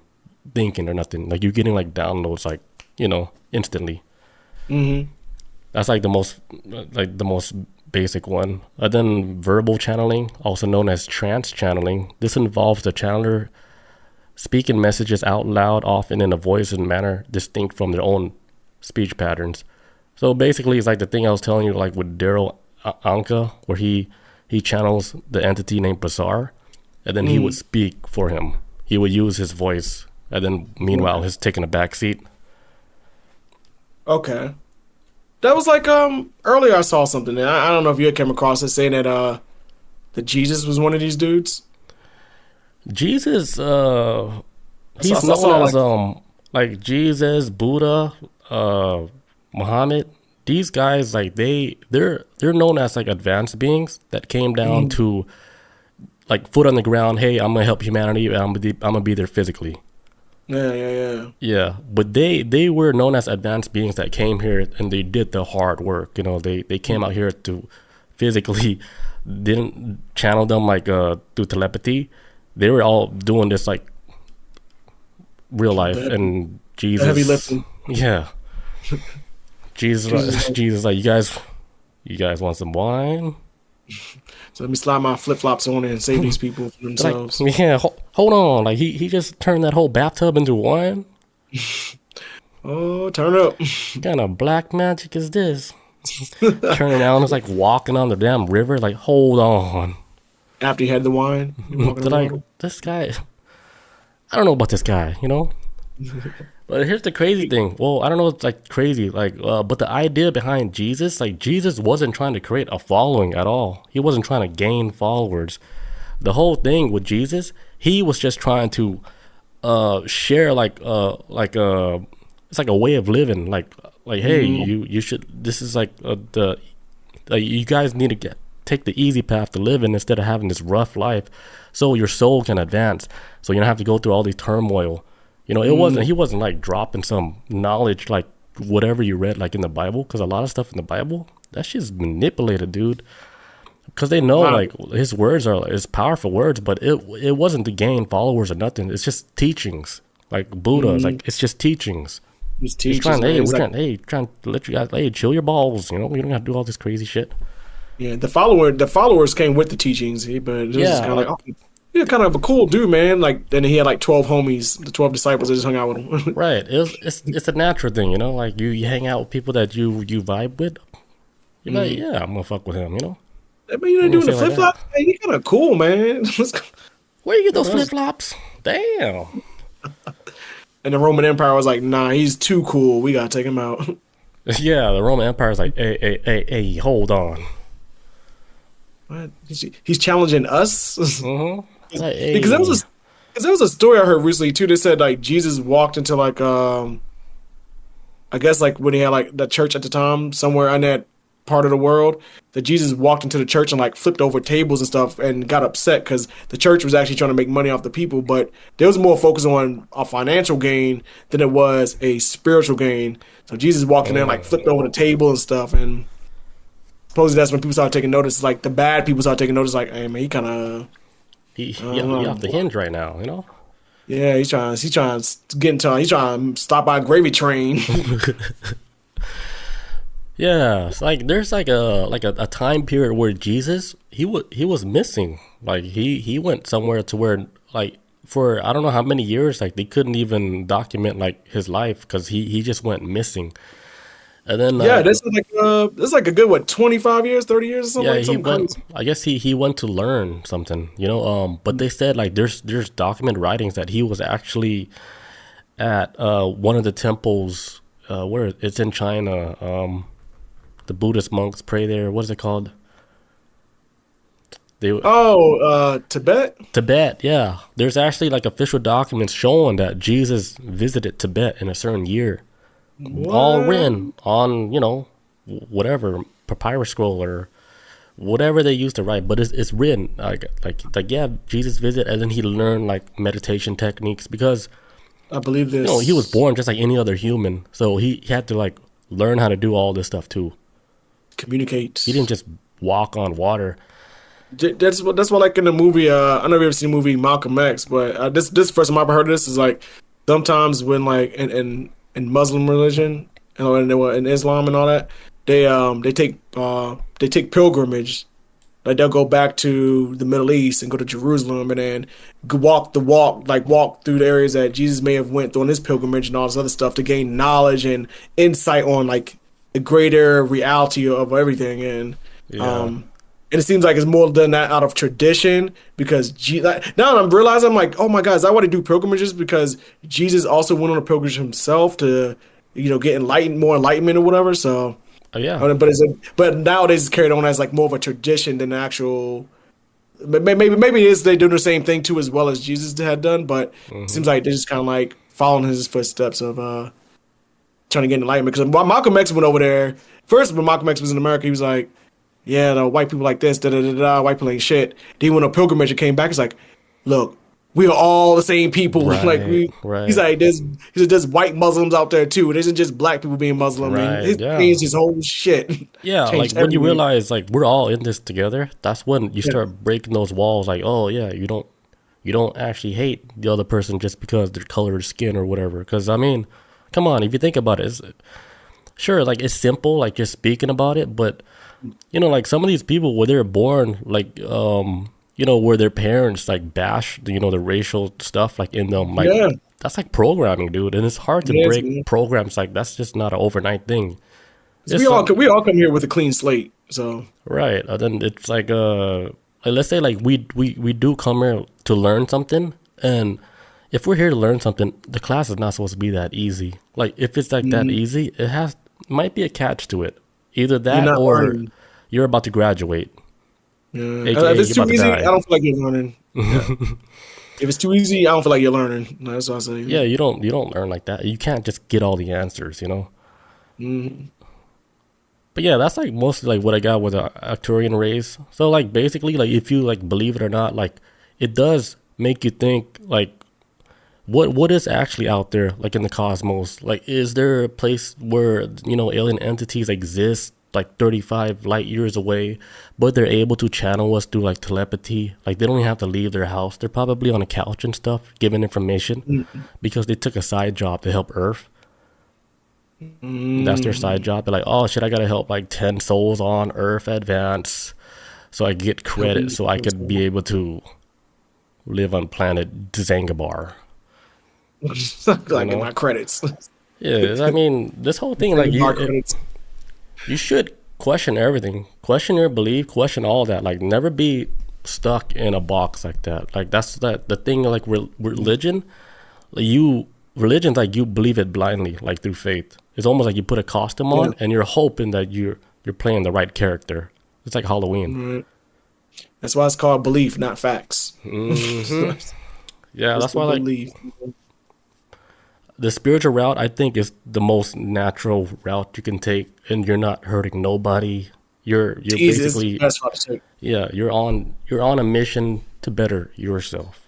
thinking or nothing. Like you're getting like downloads, like, you know, instantly. That's like the most basic one. And then verbal channeling, also known as trance channeling. This involves the channeler speaking messages out loud, often in a voice and manner distinct from their own speech patterns. So basically, it's like the thing I was telling you, like with Daryl Anka, where he channels the entity named Bazaar, and then he would speak for him. He would use his voice, and then meanwhile, he's taking a back seat. Okay. That was like earlier I saw something. I don't know if you had come across it saying that Jesus was one of these dudes. Jesus, he's known as like Jesus, Buddha, Muhammad. These guys, like they're known as like advanced beings that came down to like foot on the ground. Hey, I'm gonna help humanity. I'm gonna be there physically. Yeah. But they were known as advanced beings that came here and they did the hard work. You know, they came out here to physically didn't channel them like through telepathy. They were all doing this like real life, and Jesus, heavy lifting. Yeah, Jesus, like you guys want some wine? So let me slide my flip flops on it and save these people from themselves. Like, yeah, hold on, like he just turned that whole bathtub into wine. Oh, turn up! What kind of black magic is this? Turning around, it's like walking on the damn river. Like, hold on. After he had the wine, like this guy, I don't know about this guy, you know. But here's the crazy thing. Well, I don't know. It's like crazy, like, but the idea behind Jesus, like, Jesus wasn't trying to create a following at all. He wasn't trying to gain followers. The whole thing with Jesus, he was just trying to share, it's like a way of living. Like, hey, you should. This is like you guys need to take the easy path to live in instead of having this rough life, so your soul can advance. So you don't have to go through all these turmoil. You know, he wasn't like dropping some knowledge like whatever you read like in the Bible, because a lot of stuff in the Bible, that shit's manipulated, dude. Because they know like his words are his powerful words, but it wasn't to gain followers or nothing. It's just teachings, like Buddha. Like, it's just teachings. He's trying to let you guys, chill your balls. You know, you don't have to do all this crazy shit. Yeah, the followers came with the teachings, but it was kind of like, yeah, kind of a cool dude, man. Like, then he had like 12 homies, the 12 disciples that just hung out with him. Right. It's a natural thing, you know. Like you hang out with people that you vibe with. You're like, yeah, I'm gonna fuck with him, you know. I mean, you doing the flip flop? Hey, he kind of cool, man. Where you get those flip flops? Damn. And the Roman Empire was like, nah, he's too cool. We gotta take him out. Yeah, the Roman Empire is like, hey, hold on. What? He's challenging us? Mm-hmm. Like, hey. Because there was a story I heard recently too that said like Jesus walked into like I guess like when he had like the church at the time somewhere in that part of the world, that Jesus walked into the church and like flipped over tables and stuff and got upset because the church was actually trying to make money off the people, but there was more focus on a financial gain than it was a spiritual gain. So Jesus walked in there and like flipped over the table and stuff, and supposedly that's when people started taking notice. Like the bad people started taking notice. Like, hey man, he kind of he off the hinge right now, you know. Yeah, he's trying to get into. He's trying to stop by a gravy train. Yeah, it's like there's like a time period where Jesus he was missing. Like he went somewhere to where like for I don't know how many years like they couldn't even document like his life because he just went missing. And then this is like a good 25 years, 30 years or something. Yeah, he went. I guess he went to learn something, you know. But they said like there's documented writings that he was actually at one of the temples where it's in China. The Buddhist monks pray there. What is it called? Tibet? Tibet, yeah. There's actually like official documents showing that Jesus visited Tibet in a certain year. What? All written on, you know, whatever, papyrus scroll or whatever they used to write. But it's written. Like yeah, Jesus visited, and then he learned like meditation techniques because I believe this. You know, he was born just like any other human. So he had to like learn how to do all this stuff too. Communicate. He didn't just walk on water. That's what like in the movie. I don't know if you've ever seen the movie Malcolm X, but this first time I ever heard of this is like sometimes when like in Muslim religion and in Islam and all that, they take pilgrimage. Like they'll go back to the Middle East and go to Jerusalem and then walk through the areas that Jesus may have went through on his pilgrimage and all this other stuff to gain knowledge and insight on like the greater reality of everything. And and it seems like it's more than that out of tradition because now I'm realizing I'm like, oh my God, is that why they do pilgrimages? Because Jesus also went on a pilgrimage himself to, you know, get more enlightenment or whatever. So. Oh, yeah. But nowadays it's carried on as like more of a tradition than actual. Maybe it is they do the same thing too as well as Jesus had done, but it seems like they're just kind of like following his footsteps of trying to get enlightenment. Because Malcolm X went over there first when Malcolm X was in America, he was like, "Yeah, the white people like this, white people ain't shit." Then he went on a pilgrimage and came back. He's like, "Look, we are all the same people. Like Right, he's right, like, there's white Muslims out there too. It isn't just black people being Muslim, and right. it Yeah. changed his whole shit. Yeah, like Changed when you everything. realize like we're all in this together, that's when you Yeah, start breaking those walls. Like, oh yeah, you don't actually hate the other person just because their color of skin or whatever. Because I mean, come on, if you think about it, sure, like it's simple, like just speaking about it, but like some of these people where they're born, like where their parents like bash the racial stuff like in them, like yeah, that's like programming, dude, and it's hard to yes, break man. programs. Like that's just not an overnight thing. 'Cause It's like we all come here with a clean slate. So right, and then it's like, let's say like we do come here to learn something, and if we're here to learn something, the class is not supposed to be that easy. Like if it's like that mhm, easy, it has might be a catch to it. Either you're that not or learning. you're about to graduate, Yeah. If aka it's you're too about to easy, I die. don't feel like you're learning. Yeah. If it's too easy, I don't feel like you're learning. That's what I Yeah, say. you don't learn like that. You can't just get all the answers. Mhm. But yeah, that's like mostly like what I got with the Arcturian race. So like basically like if you like believe it or not, like it does make you think like what is actually out there like in the cosmos? Like is there a place where alien entities exist like 35 light years away, but they're able to channel us through like telepathy? Like they don't even have to leave their house. They're probably on a couch and stuff, giving information Mhm. because they took a side job to help Earth. That's their side Mhm. job. They're like, oh shit, I gotta help like 10 souls on Earth advance so I get credit Helping so I could be yourself. able to live on planet Zangabar. You Like get know? my credits. Yeah, I mean, this whole thing, like My credits. you should question everything, question your belief, question all that. Like, never be stuck in a box like that. Like, that's the thing. Like, religion, like, religion's like you believe it blindly, like through faith. It's almost like you put a costume Yeah. on and you're hoping that you're playing the right character. It's like Halloween. Right. That's why it's called belief, not facts. Hmm. Yeah, Just that's the why like belief. the spiritual route I think is the most natural route you can take, and you're not hurting nobody. You're It's easy. It's the basically, best route to take. yeah, you're on a mission to better yourself.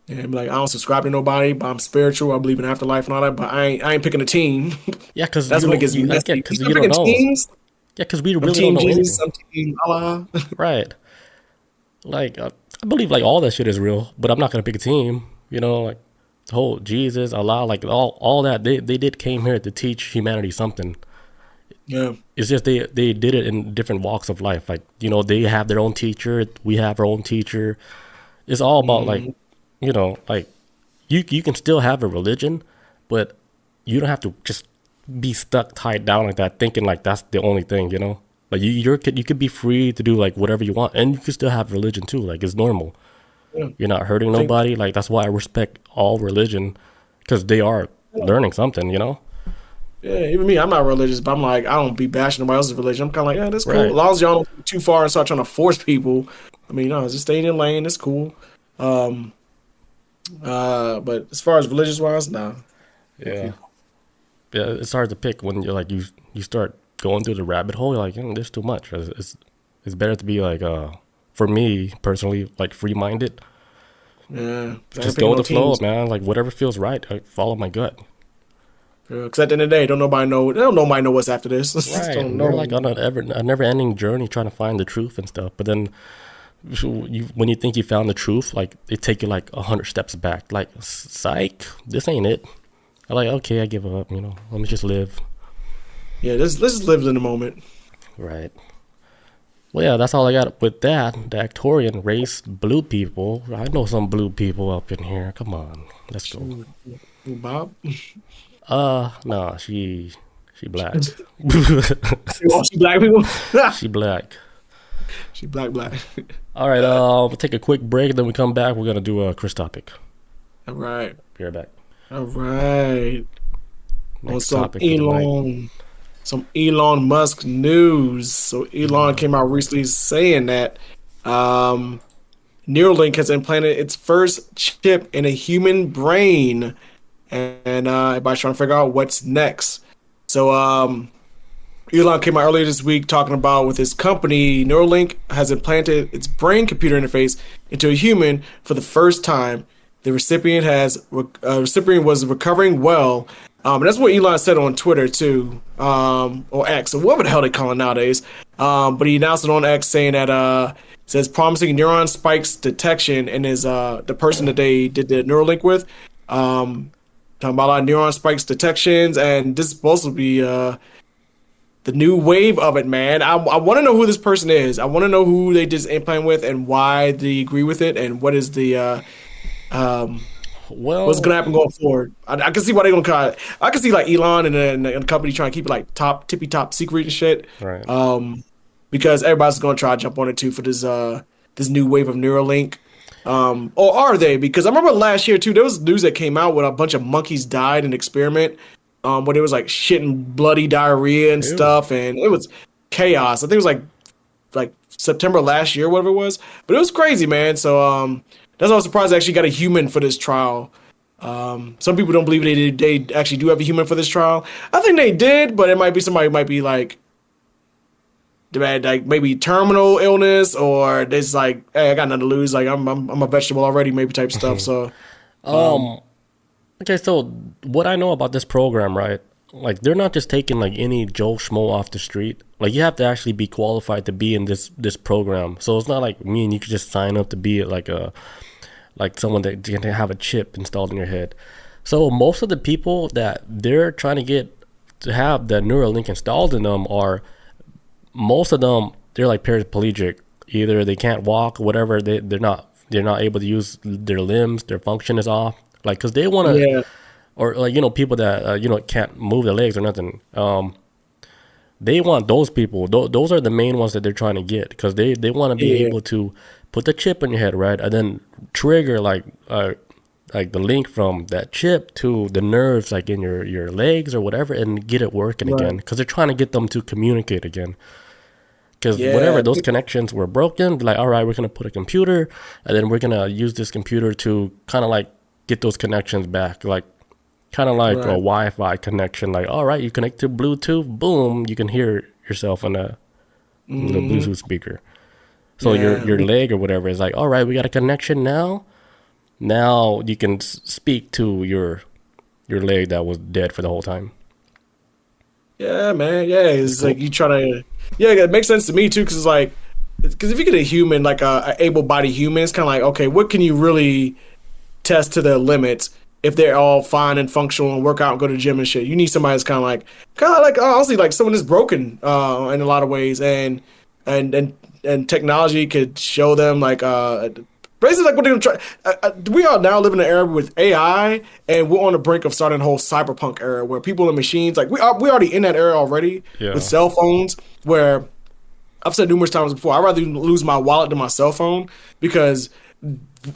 Yeah, be like I don't subscribe to nobody, but I'm spiritual. I believe in afterlife and all that. But I ain't picking a team. Yeah, because That's you when it don't gets you yeah, messy. You because start you don't picking know. teams. Yeah, because we I'm really don't team know Jesus. anything. I'm team Allah. Right. Like I believe like all that shit is real, but I'm not gonna pick a team. Like the whole Jesus, Allah, like all that they did came here to teach humanity something. Yeah. It's just they did it in different walks of life. Like they have their own teacher, we have our own teacher. It's all about like Mm, like you can still have a religion, but you don't have to just be stuck tied down like that, thinking like that's the only thing. Like you could be free to do like whatever you want, and you can still have religion too. Like it's normal. yeah. You're not hurting I think. nobody. Like that's why I respect all religion, because they are learning something. Yeah, even me, I'm not religious, but I'm like, I don't be bashing nobody else's religion. I'm kind of like, yeah, that's cool. As Right. long as y'all don't go too far and start trying to force people. I mean, no, just stay in your lane. It's cool. Um, but as far as religious wise, no. Yeah. Yeah. It's hard to pick when you're like you start going through the rabbit hole. You're like, there's too much. It's better to be like for me personally, like free minded. Yeah, I ain't Just picking go with no the flow, teams. man. Like whatever feels right. I follow my gut. Because at the end of the day, don't nobody know. Don't nobody know what's after this. Right. Don't And we're know. like on a never ending journey trying to find the truth and stuff. But then when you think you found the truth, like it take you like 100 steps back. Like psych, this ain't it. I'm like, okay, I give up. Let me just live. Yeah, let's just live in the moment. Right. Well, yeah, that's all I got with that. The Arcturian race, blue people. I know some blue people up in here. Come on, let's go. Shoot. Bob. No, she black. Oh, she black people. She black. She black. All right, we'll take a quick break. Then we come back. We're gonna do a Chris topic. All right. Be right back. All right. On Next topic of the night. Some Elon Musk news. So Elon came out recently saying that Neuralink has implanted its first chip in a human brain, and everybody's trying to figure out what's next. So Elon came out earlier this week talking about with his company, Neuralink has implanted its brain computer interface into a human for the first time. The recipient was recovering well. And that's what Elon said on Twitter too, or X, or whatever the hell they call it nowadays. But he announced it on X saying that it says promising neuron spikes detection, and is the person that they did the Neuralink with. Talking about a lot of neuron spikes detections, and this is supposed to be the new wave of it, man. I want to know who this person is. I want to know who they did this implant with and why they agree with it, and what is the what's gonna happen going forward. I can see why they're gonna call it. I can see like Elon and the company trying to keep it like tippy top secret and shit. Right. Because everybody's gonna try to jump on it too for this new wave of Neuralink. Or are they? Because I remember last year too, there was news that came out when a bunch of monkeys died in an experiment. Where there was like shit and bloody diarrhea and stuff, and it was chaos. I think it was like September last year, whatever it was. But it was crazy, man. So that's why I was surprised they actually got a human for this trial. Some people don't believe they actually do have a human for this trial. I think they did, but it might be somebody who might be like they had like maybe terminal illness, or it's like, hey, I got nothing to lose. Like I'm a vegetable already, maybe type stuff. So Okay, so what I know about this program, right? Like, they're not just taking like any Joe Schmo off the street. Like, you have to actually be qualified to be in this program. So it's not like me and you could just sign up to be like someone that can have a chip installed in your head. So most of the people that they're trying to get to have the Neuralink installed in them are, most of them, they're like paraplegic. Either they can't walk, or whatever. They're not able to use their limbs. Their function is off. Like, because they want to, or like, people that, can't move their legs or nothing. They want those people. Those are the main ones that they're trying to get, because they want to be able to put the chip in your head, right? And then trigger like the link from that chip to the nerves, like in your legs or whatever, and get it working again. Because they're trying to get them to communicate again. Because whatever, those connections were broken, like, all right, we're going to put a computer, and then we're going to use this computer to kind of like get those connections back, like kind of like a Wi-Fi connection. Like, all right, you connect to Bluetooth, boom, you can hear yourself on a little Bluetooth speaker. So your leg or whatever is like, all right, we got a connection now. Now you can speak to your leg that was dead for the whole time. Yeah, man. Yeah, it's cool. Like you try to. Yeah, it makes sense to me too, because if you get a human, like a able-bodied human, it's kind of like, okay, what can you really test to their limits if they're all fine and functional and work out and go to the gym and shit? You need somebody that's kind of like honestly like someone that's broken in a lot of ways, and technology could show them like basically like what they're gonna try. We are now living in an era with AI, and we're on the brink of starting a whole cyberpunk era where people and machines, like we already in that era already with cell phones, where I've said numerous times before, I'd rather lose my wallet than my cell phone, because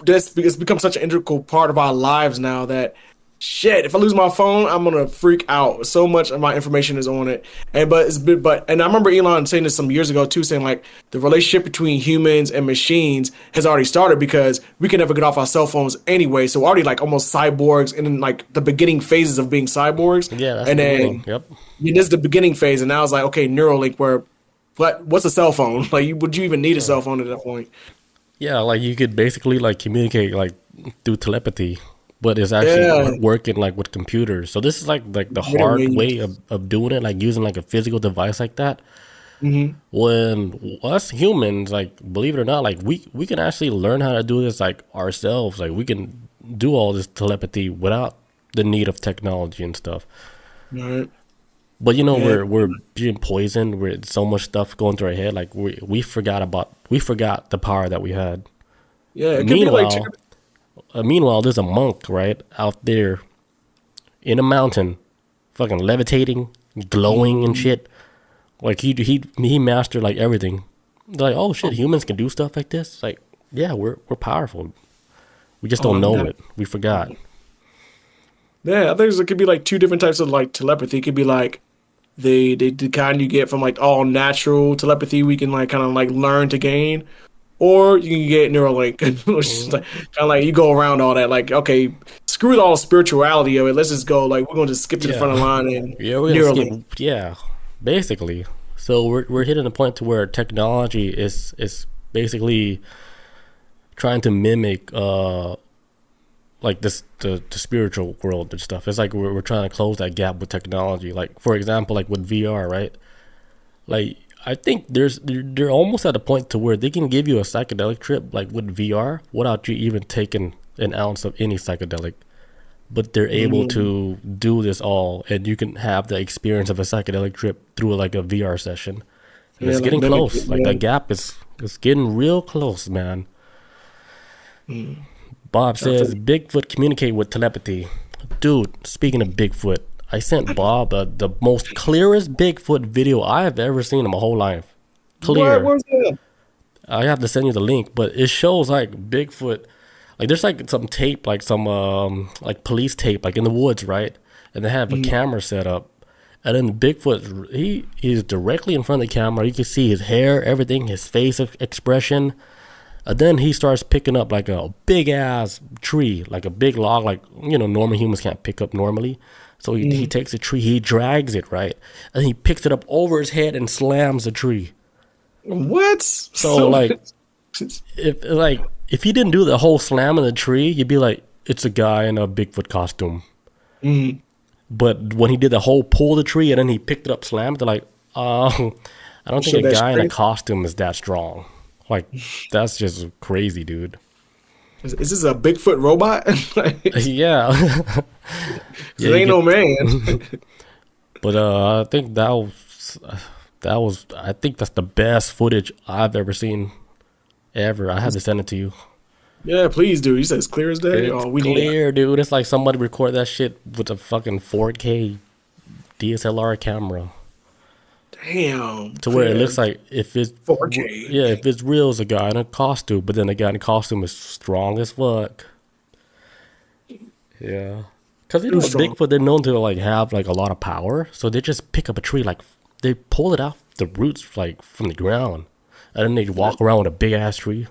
it's become such an integral part of our lives now that shit, if I lose my phone, I'm gonna freak out. So much of my information is on it. And I remember Elon saying this some years ago too, saying like the relationship between humans and machines has already started, because we can never get off our cell phones anyway. So we're already like almost cyborgs, and in like the beginning phases of being cyborgs. Yeah, that's and the then beginning. Yep. This is the beginning phase, and now it's like, okay, Neuralink, where what's a cell phone? Like, would you even need a cell phone at that point? Yeah, like you could basically like communicate like through telepathy, but it's actually working like with computers. So this is like the hard way of doing it, like using like a physical device like that. Mm-hmm. When us humans, like, believe it or not, like we can actually learn how to do this like ourselves. Like, we can do all this telepathy without the need of technology and stuff. Right. But we're being poisoned with so much stuff going through our head. Like we forgot the power that we had. Yeah. It meanwhile, meanwhile, there's a monk right out there in a mountain, fucking levitating, glowing and shit. Like he mastered like everything. They're like, oh shit, humans can do stuff like this. Like, yeah, we're powerful. We just don't know it. We forgot. Yeah, I think it could be like two different types of like telepathy. It could be like the kind you get from like all natural telepathy we can like kind of like learn to gain, or you can get Neuralink, which is like, kind of like you go around all that. Like, okay, screw all the spirituality of it. Let's just go. Like, we're going to skip to the front of the line and we're gonna skip. Yeah, basically. So we're hitting a point to where technology is basically trying to mimic like this the spiritual world and stuff. It's like we're trying to close that gap with technology. Like for example, like with VR, right? Like I think they're almost at a point to where they can give you a psychedelic trip like with VR without you even taking an ounce of any psychedelic. But they're able to do this all, and you can have the experience of a psychedelic trip through like a VR session. And it's getting close. Like the gap is getting real close, man. Bob says Bigfoot communicate with telepathy. Dude, speaking of Bigfoot, I sent Bob the most clearest Bigfoot video I have ever seen in my whole life. Clear. Where's that? I have to send you the link, but it shows like Bigfoot. Like there's like some tape, like some like police tape, like in the woods, right? And they have a camera set up, and then Bigfoot he's directly in front of the camera. You can see his hair, everything, his face expression. And then he starts picking up like a big ass tree, like a big log, like normal humans can't pick up normally. So he takes a tree, he drags it, right, and he picks it up over his head and slams the tree. What? So like, if he didn't do the whole slam of the tree, you'd be like, it's a guy in a Bigfoot costume. But when he did the whole pull the tree and then he picked it up, slammed, they're like, I don't think a guy in a costume is that strong. Like, that's just crazy, dude. Is this a Bigfoot robot? Yeah. It ain't no man. But I think that was I think that's the best footage I've ever seen ever. I had to send it to you. Yeah, please do. You said it's clear as day. It's clear, dude. It's like somebody recorded that shit with a fucking 4K DSLR camera. Damn. To where it looks like if it's 4K. Yeah, if it's real, it's a guy in a costume, but then the guy in the costume is strong as fuck. Yeah. Because Bigfoot, they're known to like have like a lot of power, so they just pick up a tree, like they pull it off the roots like from the ground, and then they walk around with a big ass tree.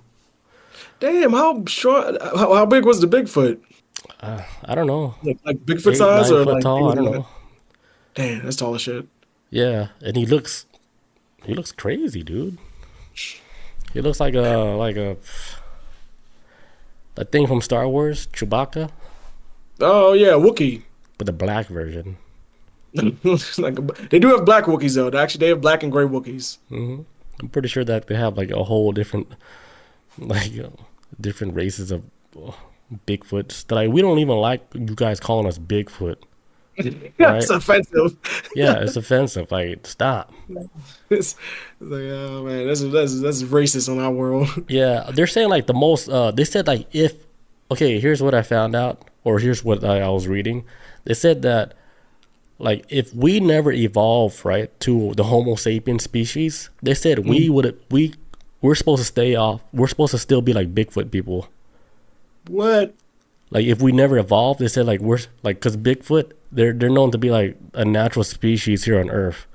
Damn, how short? How big was the Bigfoot? I don't know. Like Bigfoot size 9 or foot like tall? I don't know. Damn, that's tall as shit. Yeah, and he looks crazy, dude. He looks like a thing from Star Wars, Chewbacca. Oh yeah, Wookiee. But the black version. They do have black Wookiees though. They have black and gray Wookiees. I'm pretty sure that they have like a whole different, like different races of Bigfoots that we don't even like you guys calling us Bigfoot. Right? It's offensive. Yeah, it's offensive. Like, stop. It's like, oh man, that's racist on our world. Yeah, they're saying like the most. They said like here's what I found out, or here's what I was reading. They said that like if we never evolved right to the Homo sapien species, they said we're supposed to stay off. We're supposed to still be like Bigfoot people. What? Like if we never evolved, they said like we're like because Bigfoot they're known to be like a natural species here on Earth,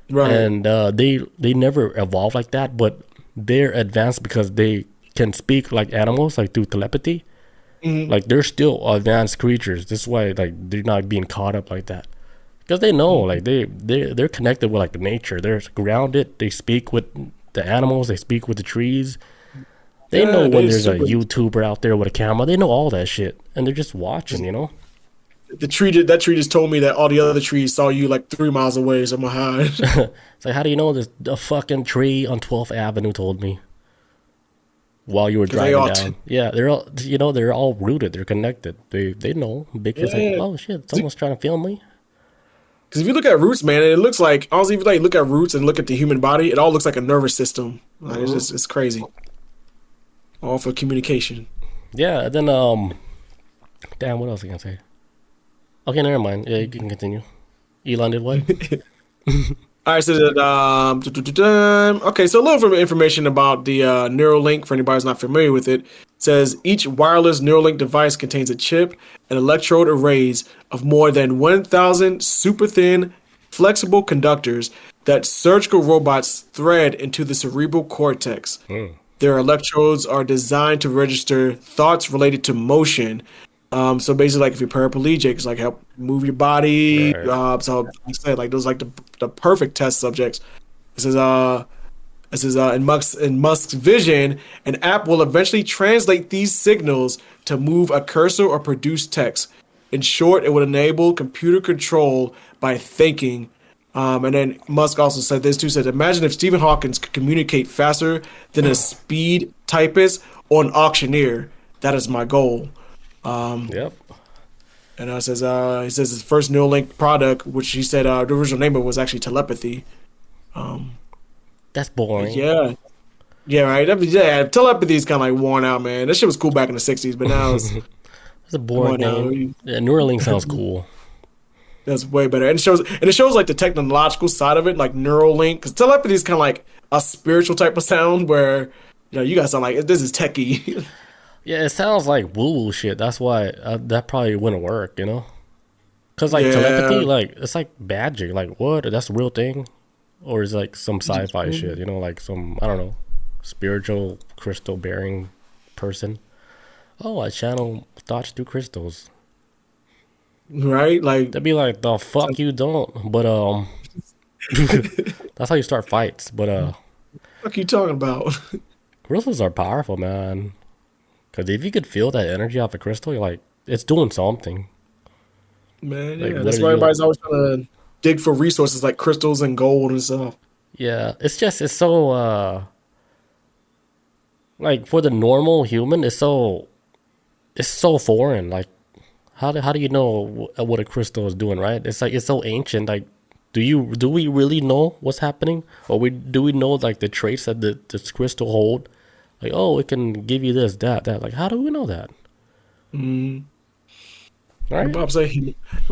right? And they never evolved like that, but they're advanced because they can speak like animals, like through telepathy. Like they're still advanced creatures. This is why like they're not being caught up like that because they know like they're connected with like nature. They're grounded. They speak with the animals. They speak with the trees. They know when there's a YouTuber out there with a camera. They know all that shit, and they're just watching, That tree just told me that all the other trees saw you like 3 miles away, so I'm gonna hide. It's like, how do you know this? A fucking tree on 12th Avenue told me while you were driving down. Yeah, they're all, they're all rooted. They're connected. They know. Bigfoot's like, oh shit, someone's trying to film me. Because if you look at roots, man, it looks like honestly, if you like look at roots and look at the human body, it all looks like a nervous system. Like, it's crazy. All for communication. Yeah, and then damn, what else was I gonna say? Okay, never mind. Yeah, you can continue. Elon did what? All right, so okay, so a little information about the Neuralink for anybody who's not familiar with it. It says each wireless Neuralink device contains a chip and electrode arrays of more than 1,000 super thin, flexible conductors that surgical robots thread into the cerebral cortex. Their electrodes are designed to register thoughts related to motion, So basically, like if you're paraplegic, it's like help move your body. Right. So like I said, like those like the perfect test subjects. This is in Musk's vision, an app will eventually translate these signals to move a cursor or produce text. In short, it would enable computer control by thinking. And then Musk also said this too. Said, imagine if Stephen Hawking could communicate faster than a speed typist or an auctioneer. That is my goal. Yep. And he says his first Neuralink product, which he said the original name of it was actually telepathy. That's boring. Yeah. Yeah, right. Yeah, telepathy is kind of like worn out, man. That shit was cool back in the 60s, but now it's That's a boring name. Yeah, Neuralink sounds cool. that's way better. And it shows like the technological side of it, like Neuralink, because telepathy is kind of like a spiritual type of sound where you guys sound like this is techie. Yeah, it sounds like woo-woo shit. That's why that probably wouldn't work, Because like telepathy, like it's like magic. Like what? That's a real thing, or is it like some sci-fi shit? Like some I don't know, spiritual crystal bearing person. Oh, I channel thoughts through crystals. Right? Like They'd be like, the fuck you don't. But that's how you start fights. But what are you talking about? crystals are powerful, man. Because if you could feel that energy off a crystal, you're like, it's doing something. Man, Like yeah. That's why literally, everybody's always trying to dig for resources like crystals and gold and stuff. yeah. It's so like for the normal human, it's so foreign. Like how do you know what a crystal is doing, right? It's like it's so ancient. Like do we really know what's happening, or do we know like the traits that this crystal hold? Like, oh, it can give you this, that. Like, how do we know that? Mm. Right? What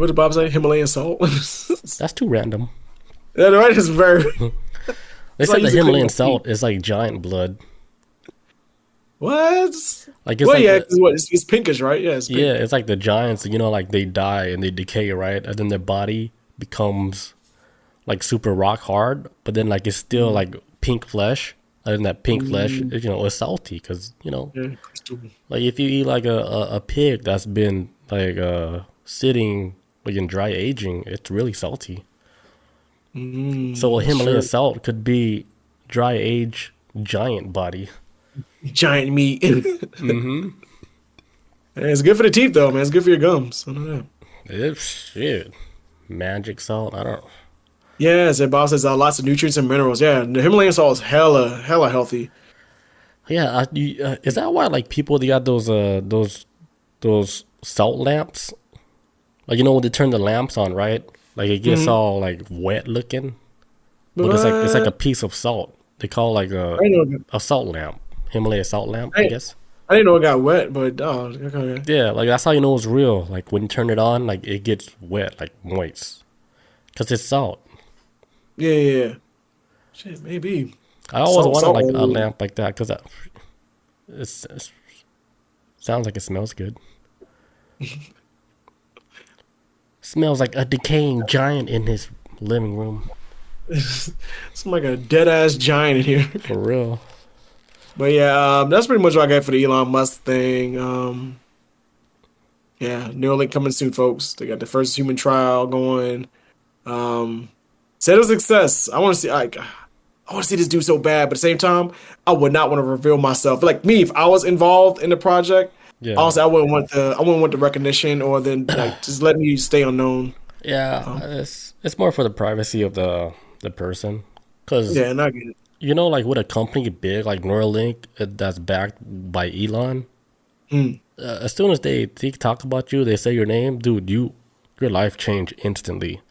did Bob say? Himalayan salt. That's too random. Yeah, right. It's very. They said the Himalayan salt is like giant blood. What? Like it's Well, like yeah, it's pinkish, right? Yeah, it's pink. yeah, it's like the giants. Like they die and they decay, right? And then their body becomes like super rock hard, but then like it's still like pink flesh. And that pink flesh, is salty because Yeah, crystal. like if you eat like a pig that's been like sitting like in dry aging, it's really salty. So a Himalayan salt could be dry age giant body. Giant meat. It's good for the teeth, though, man. It's good for your gums. I don't know. It's shit. Magic salt. I don't. Yeah, as Bob says, lots of nutrients and minerals. Yeah, the Himalayan salt is hella healthy. Yeah, is that why like people they got those salt lamps? Like when they turn the lamps on, right? Like it gets all like wet looking, but it's like a piece of salt. They call it like a salt lamp, Himalaya salt lamp, I guess. I didn't know it got wet, but okay. Yeah, like that's how you know it's real. Like when you turn it on, like it gets wet, like moist, because it's salt. Yeah. Shit, maybe. I always wanted Salt. like a lamp like that because it sounds like it smells good. Smells like a decaying giant in his living room. It's like a dead ass giant in here. For real. But yeah, that's pretty much what I got for the Elon Musk thing. Yeah, Neuralink coming soon, folks. They got the first human trial going. Said it was a success. I want to see this dude so bad, but at the same time, I would not want to reveal myself. Like me, if I was involved in the project, honestly, I wouldn't want the recognition or then like just let me stay unknown. Yeah, it's more for the privacy of the person. Cause Yeah, and I get it. like with a company big like Neuralink that's backed by Elon, as soon as they talk about you, they say your name, dude, your life changed instantly.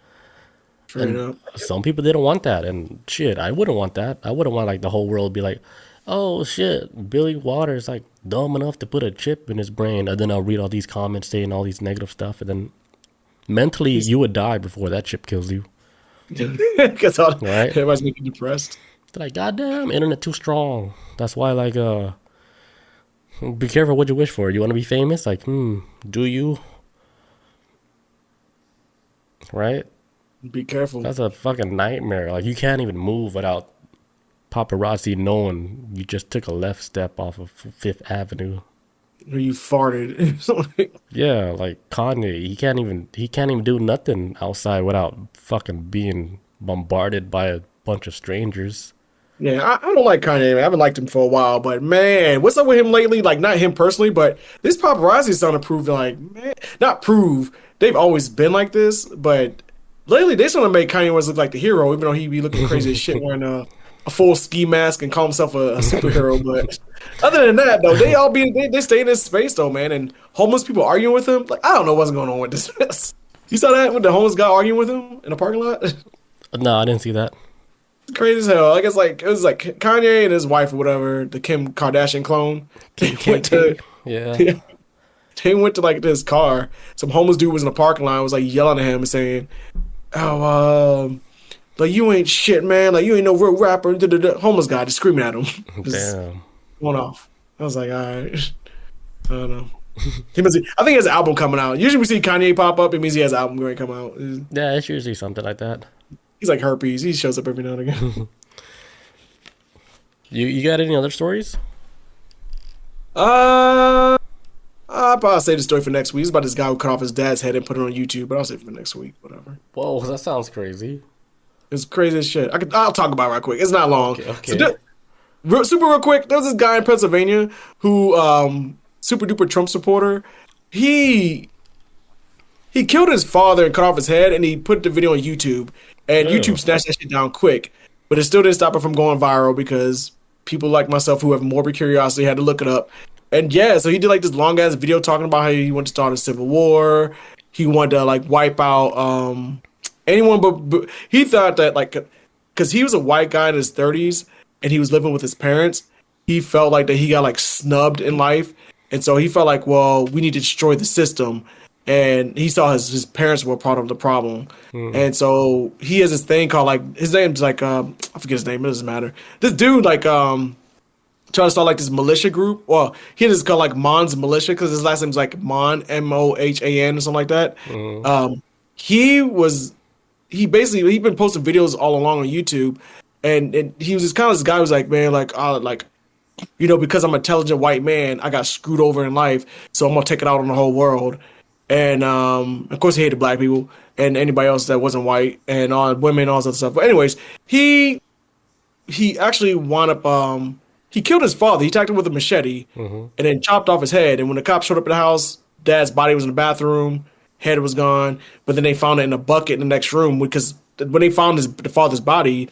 Straight up. Some people didn't want that, and shit, I wouldn't want that. I wouldn't want like the whole world to be like, oh shit, Billy Waters like dumb enough to put a chip in his brain, and then I'll read all these comments saying all these negative stuff, and then mentally you would die before that chip kills you. Because Right? everybody's making depressed. They're like, goddamn, internet too strong. That's why like be careful what you wish for. You want to be famous? Like, do you? Right? Be careful. That's a fucking nightmare. Like you can't even move without paparazzi knowing you just took a left step off of Fifth Avenue. or you farted. Yeah, like Kanye, he can't even do nothing outside without fucking being bombarded by a bunch of strangers. Yeah, I don't like Kanye. I haven't liked him for a while, but man, what's up with him lately? Like, not him personally, but this paparazzi starting to prove, like, man, not prove. They've always been like this, but lately they starting to make Kanye West look like the hero, even though he be looking crazy as shit wearing a full ski mask and call himself a superhero. But other than that, though, they stay in this space though, man. And homeless people arguing with him, like, I don't know what's going on with this. You saw that with the homeless guy arguing with him in the parking lot? No, I didn't see that. Crazy as hell. I guess like it was like Kanye and his wife or whatever, the Kim Kardashian clone. They went to Yeah. they went to like this car. Some homeless dude was in the parking lot, was like yelling at him and saying, "Oh, like you ain't shit, man. Like you ain't no real rapper." Homeless guy just screaming at him. Just Damn. going off. I was like, all right. I don't know. I think he has an album coming out. Usually we see Kanye pop up, it means he has an album going to come out. Yeah, it's usually something like that. He's like herpes. He shows up every now and again. You got any other stories? I'll probably save the story for next week. It's about this guy who cut off his dad's head and put it on YouTube, but I'll save it for next week. Whatever. Whoa, that sounds crazy. It's crazy as shit. I'll talk about it right quick. It's not long. Okay. So, super real quick. There was this guy in Pennsylvania who, super duper Trump supporter. He killed his father and cut off his head, and he put the video on YouTube. And YouTube snatched that shit down quick, but it still didn't stop it from going viral because people like myself who have morbid curiosity had to look it up. And yeah, so he did like this long ass video talking about how he wanted to start a civil war. He wanted to like wipe out anyone, but he thought that like because he was a white guy in his 30s and he was living with his parents, he felt like that he got like snubbed in life, and so he felt like, well, we need to destroy the system. And he saw his parents were part of the problem. And so he has this thing called like, his name's like, I forget his name, it doesn't matter. This dude like, trying to start like this militia group. Well, he just called like Mon's Militia because his last name's like Mon, Mohan or something like that. He been posting videos all along on YouTube. And he was just kind of this guy who was like, man, like, because I'm an intelligent white man, I got screwed over in life. So I'm going to take it out on the whole world. And of course he hated black people and anybody else that wasn't white and all women and all that stuff. But anyways, he actually wound up he killed his father. He attacked him with a machete and then chopped off his head. And when the cops showed up at the house, dad's body was in the bathroom, head was gone. But then they found it in a bucket in the next room because when they found the father's body,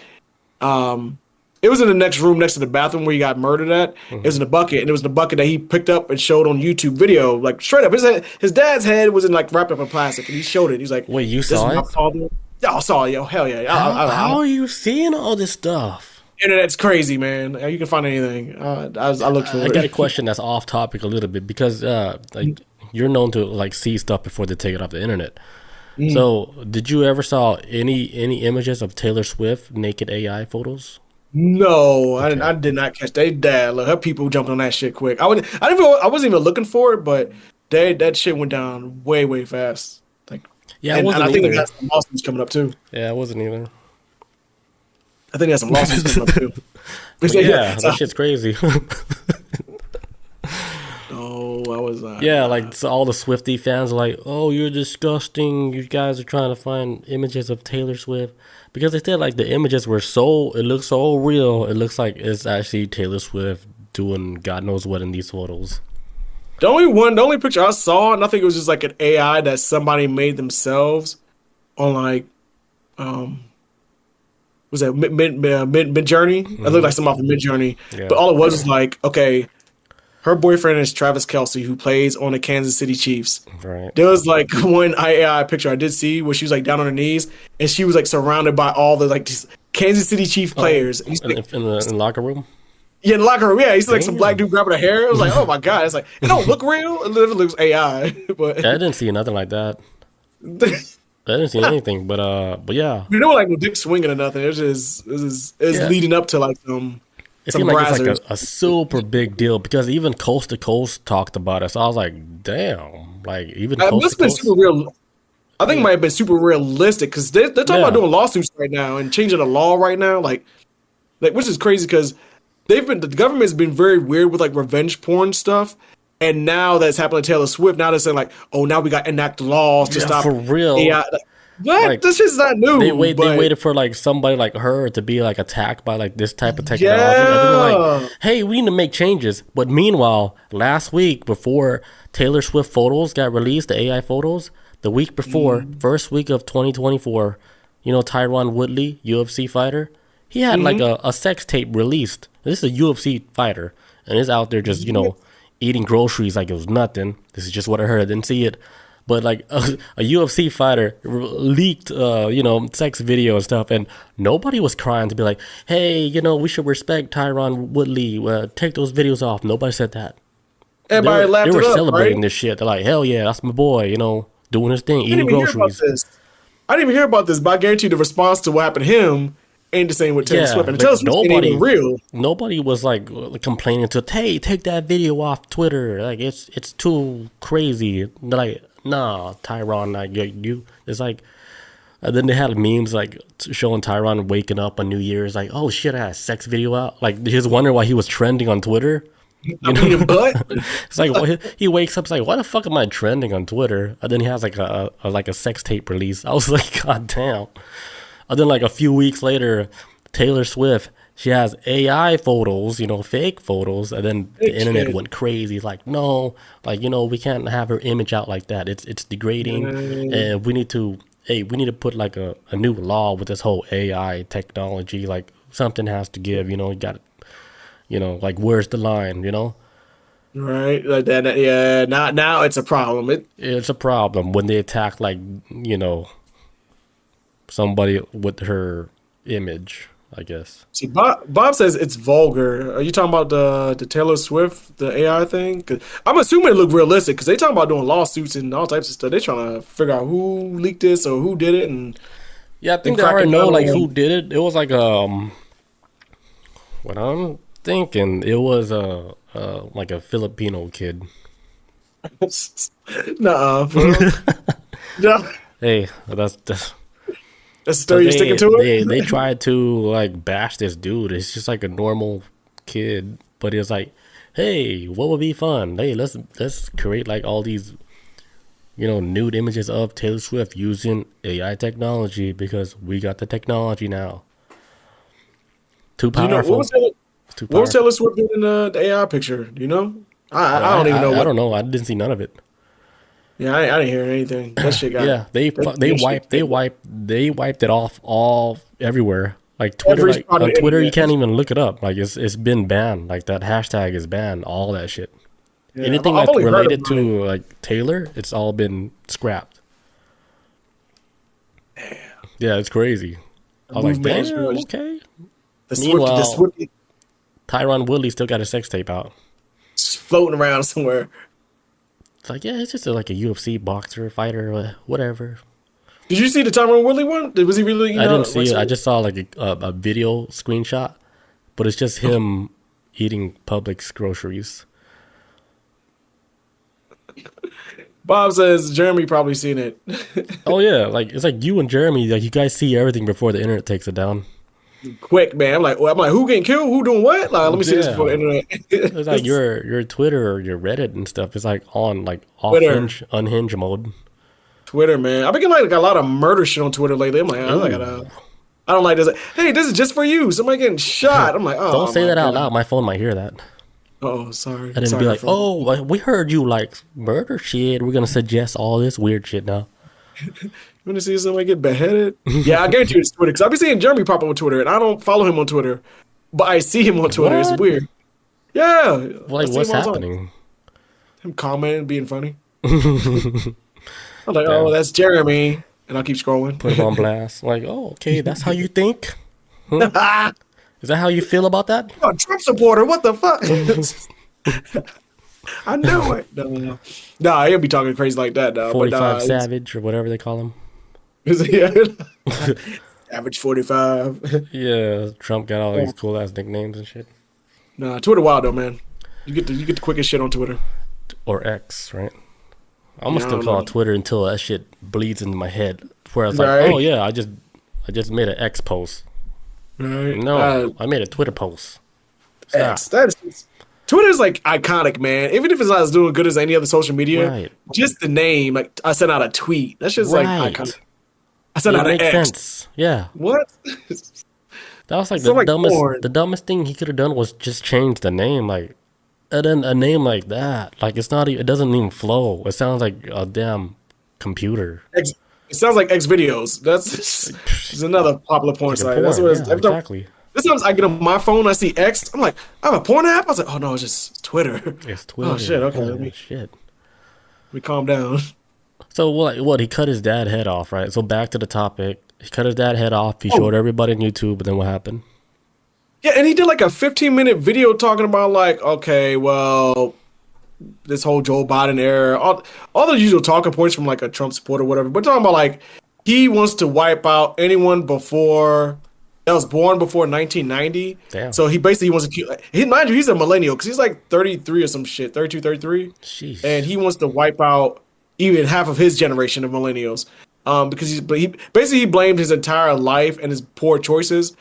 it was in the next room next to the bathroom where he got murdered at. It was in the bucket, and it was the bucket that he picked up and showed on YouTube video, like straight up. His dad's head was in like wrapped up in plastic, and he showed it. He's like, "Wait, you saw it? Yeah, I saw it, yo. Hell yeah! How are you seeing all this stuff? Internet's crazy, man. You can find anything. I looked for it. I got a question that's off topic a little bit because like you're known to like see stuff before they take it off the internet. So, did you ever saw any images of Taylor Swift naked AI photos? No, okay. I did not catch that. Dad, look, her people jumped on that shit quick. I wasn't even looking for it, but that shit went down way fast. Like, yeah, and I think they got some lawsuits coming up too. Yeah, I wasn't either. I think they got some lawsuits coming up too. Yeah, that shit's crazy. I was. Yeah, like so all the Swiftie fans are like, "Oh, you're disgusting. You guys are trying to find images of Taylor Swift." Because they said like the images were it looks so real. It looks like it's actually Taylor Swift doing God knows what in these photos. The only picture I saw, and I think it was just like an AI that somebody made themselves on like, was that Mid Journey? It looked like something off of Mid Journey, but all it was like, okay, her boyfriend is Travis Kelce, who plays on the Kansas City Chiefs. Right. There was like one AI picture I did see where she was like down on her knees and she was like surrounded by all the like Kansas City Chief players. In the locker room? Yeah, in the locker room. Yeah, he's like some black dude grabbing her hair. It was like, oh my God. It's like, it don't look real. It literally looks AI. But yeah, I didn't see nothing like that. I didn't see anything, but yeah. You know, like no dick swinging or nothing. It was leading up to like some. It seemed like it's like a super big deal because even Coast to Coast talked about it. So I was like, damn. Like, even Coast to Coast. It must have been super real. I think it might have been super realistic because they're talking about doing lawsuits right now and changing the law right now. Like which is crazy because the government's been very weird with like revenge porn stuff. And now that's happening to Taylor Swift. Now they're saying like, oh, now we got to enact laws to stop for real. AI. What? Like, this is not new. They waited for like somebody like her to be like attacked by like this type of technology. Yeah. And then they're like, hey, we need to make changes. But meanwhile, last week before Taylor Swift photos got released, the AI photos, the week before, first week of 2024, you know, Tyron Woodley, UFC fighter, he had like a sex tape released. This is a UFC fighter, and he's out there just, you know, eating groceries like it was nothing. This is just what I heard. I didn't see it. But like a UFC fighter leaked, you know, sex video and stuff, and nobody was crying to be like, "Hey, you know, we should respect Tyron Woodley. Take those videos off." Nobody said that. Everybody laughed. They were it up, celebrating right? this shit. They're like, "Hell yeah, that's my boy," you know, doing his thing, eating groceries. I didn't even hear about this, but I guarantee you the response to what happened to him ain't the same with Taylor Swift. And Taylor Swift ain't even real. Nobody was like complaining to, "Hey, take that video off Twitter. Like it's too crazy." They're like, "Nah, Tyron, like you." It's like, and then they had memes like showing Tyron waking up on New Year's, like, "Oh shit, I had a sex video out." Like he was wondering why he was trending on Twitter. I'm eating butt. It's like he wakes up, it's like, why the fuck am I trending on Twitter? And then he has like a sex tape release. I was like, god damn. And then like a few weeks later, Taylor Swift, she has AI photos, you know, fake photos, and then the internet went crazy. It's like, no, like, you know, we can't have her image out like that. It's degrading, and we need to put like a new law with this whole AI technology. Like something has to give, you know. You got, you know, like where's the line, you know? Right, like that. Yeah, now it's a problem. It's a problem when they attack, like, you know, somebody with her image, I guess. See, Bob says it's vulgar. Are you talking about the Taylor Swift, the AI thing? 'Cause I'm assuming it looked realistic because they talking about doing lawsuits and all types of stuff. They trying to figure out who leaked this or who did it. And yeah, I think they already know like who did it. It was like what I'm thinking, it was like a Filipino kid. Nuh-uh, bro. No. Hey, that's the story you're sticking to it? They tried to like bash this dude. It's just like a normal kid, but it's like, hey, what would be fun? Hey, let's create like all these, you know, nude images of Taylor Swift using AI technology because we got the technology now. Too powerful. What was Taylor Swift doing in the AI picture? Do you know? I don't even know. I don't know. I didn't see none of it. Yeah, I didn't hear anything. That shit got. Yeah, they wiped it off all everywhere. Like Twitter, on Twitter you can't even look it up. Like it's been banned. Like that hashtag is banned. All that shit. Yeah, anything that's related to like Taylor, it's all been scrapped. Damn. Yeah, it's crazy. I was like, damn, okay. The Swift. Tyron Woodley still got a sex tape out. Just floating around somewhere. It's like, yeah, it's just like a UFC boxer, fighter, whatever. Did you see the Tyron Woodley one? Was he really? I didn't see it. I just saw like a video screenshot, but it's just him eating Publix groceries. Bob says Jeremy probably seen it. Oh yeah, like it's like you and Jeremy, like you guys see everything before the internet takes it down. Quick, man. I'm like, who getting killed? Who doing what? Like, let me see this before the internet. It's like your Twitter or your Reddit and stuff. It's like on like unhinge mode. Twitter, man. I've been getting like a lot of murder shit on Twitter lately. I'm like, I don't like this. Hey, this is just for you. Somebody getting shot. I'm like, oh, don't say that out loud. My phone might hear that. Oh, sorry. And then be like, oh, we heard you like murder shit. We're gonna suggest all this weird shit now. You want to see somebody get beheaded? Yeah, I guarantee you it's Twitter. Because I've been seeing Jeremy pop up on Twitter, and I don't follow him on Twitter, but I see him on Twitter. What? It's weird. Yeah. Like, what's happening? Him commenting, being funny. I'm like, oh, that's Jeremy. And I'll keep scrolling. Put him on blast. Like, oh, okay, that's how you think? Huh? Is that how you feel about that? Oh, Trump supporter, what the fuck? I knew it. No, he'll be talking crazy like that. 45 Savage or whatever they call him. Average 45. Yeah, Trump got all these cool ass nicknames and shit. Nah, Twitter wild though, man. You get the quickest shit on Twitter. Or X, right? I'm gonna still call it Twitter until that shit bleeds into my head. Where I was like, oh yeah, I just made an X post. Right. No, I made a Twitter post. X. That is Twitter's like iconic, man. Even if it's not as doing good as any other social media, Right. just the name. Like I sent out a tweet. That's just like Right. iconic. I sent out an makes X. sense. Yeah. What? That was like So, the like, dumbest. porn. The dumbest thing he could have done was just change the name. Like, and then a name like that, like it's not. It doesn't even flow. It sounds like a damn computer. It sounds like X videos. That's it's another popular porn Like a site. porn, That's what it's, yeah, exactly. Sometimes I get on my phone, I see X. I'm like, I have a porn app. I was like, oh no, it's just Twitter. It's Twitter. Oh shit. Okay, Holy let shit. me calm down. So what? He cut his dad head off, right? So back to the topic. He cut his dad head off. He showed everybody on YouTube. But then what happened? Yeah, and he did like a 15-minute video talking about like, okay, well, this whole Joe Biden era, all the usual talking points from like a Trump supporter or whatever. But talking about like he wants to wipe out anyone before that was born before 1990. Damn. So he basically wants to mind you, he's a millennial because he's like 33 or some shit, 32, 33. Sheesh. And he wants to wipe out even half of his generation of millennials. Because he blamed his entire life and his poor choices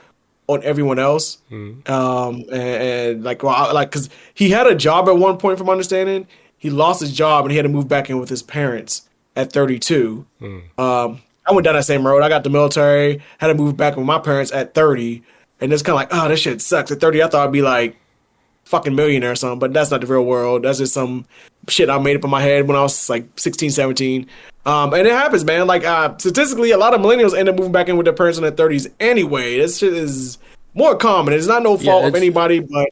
on everyone else. And like, well, like, because he had a job at one point, from my understanding, he lost his job and he had to move back in with his parents at 32. I went down that same road. I got the military, had to move back with my parents at 30, and it's kind of like, oh, this shit sucks. At 30, I thought I'd be like fucking millionaire or something, but that's not the real world. That's just some shit I made up in my head when I was like 16, 17. And it happens, man. Like, statistically, a lot of millennials end up moving back in with their parents in their 30s anyway. This shit is more common. It's not no fault of anybody, but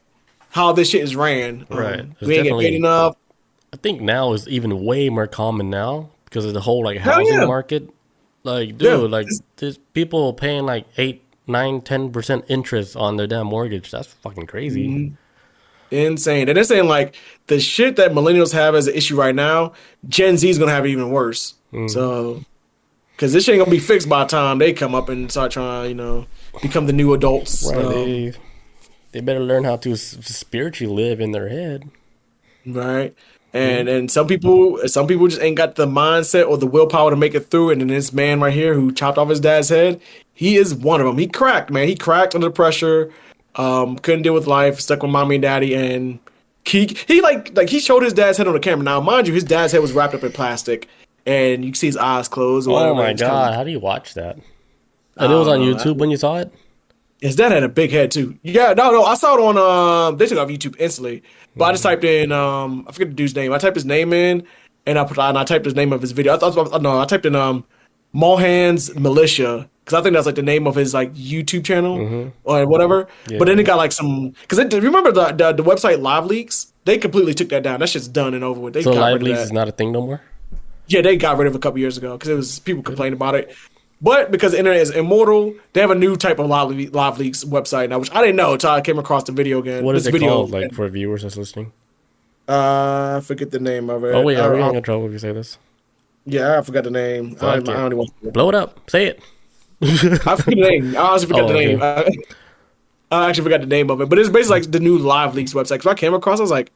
how this shit is ran. Right. We ain't get paid enough. I think now is even way more common now because of the whole like housing market. Like, dude, like there's people paying like 8, 9, 10% interest on their damn mortgage. That's fucking crazy. Mm-hmm. Insane. And they're saying like the shit that millennials have as an issue right now, Gen Z is gonna have it even worse. So, because this shit ain't gonna be fixed by the time they come up and start trying, become the new adults. Right. They better learn how to spiritually live in their head. Right. And some people just ain't got the mindset or the willpower to make it through. And then this man right here who chopped off his dad's head, he is one of them. He cracked, man. He cracked under pressure. Couldn't deal with life. Stuck with mommy and daddy, and he showed his dad's head on the camera. Now, mind you, his dad's head was wrapped up in plastic, and you can see his eyes closed. Or oh my god! How do you watch that? And it was on YouTube when you saw it. His dad had a big head too. Yeah, no, I saw it on. They took it off YouTube instantly. But I just typed in. I forget the dude's name. I typed his name in, and I typed his name of his video. I typed in Mohan's Militia. Because I think that's like the name of his like YouTube channel or whatever. Yeah. But then it got like some. Because remember the website Live Leaks? They completely took that down. That shit's done and over with. So Live Leaks is not a thing no more? Yeah, they got rid of it a couple years ago because it was people complaining about it. But because the internet is immortal, they have a new type of Live Leaks website now, which I didn't know until I came across the video again. What is it called? Like for viewers that's listening? I forget the name of it. Oh wait, are we in trouble if you say this? Yeah, I forgot the name. I don't even want to blow it up. Say it. I forget the name. I honestly forgot the name. I actually forgot the name of it, but it's basically like the new Live Leaks website. Because I came across, I was like,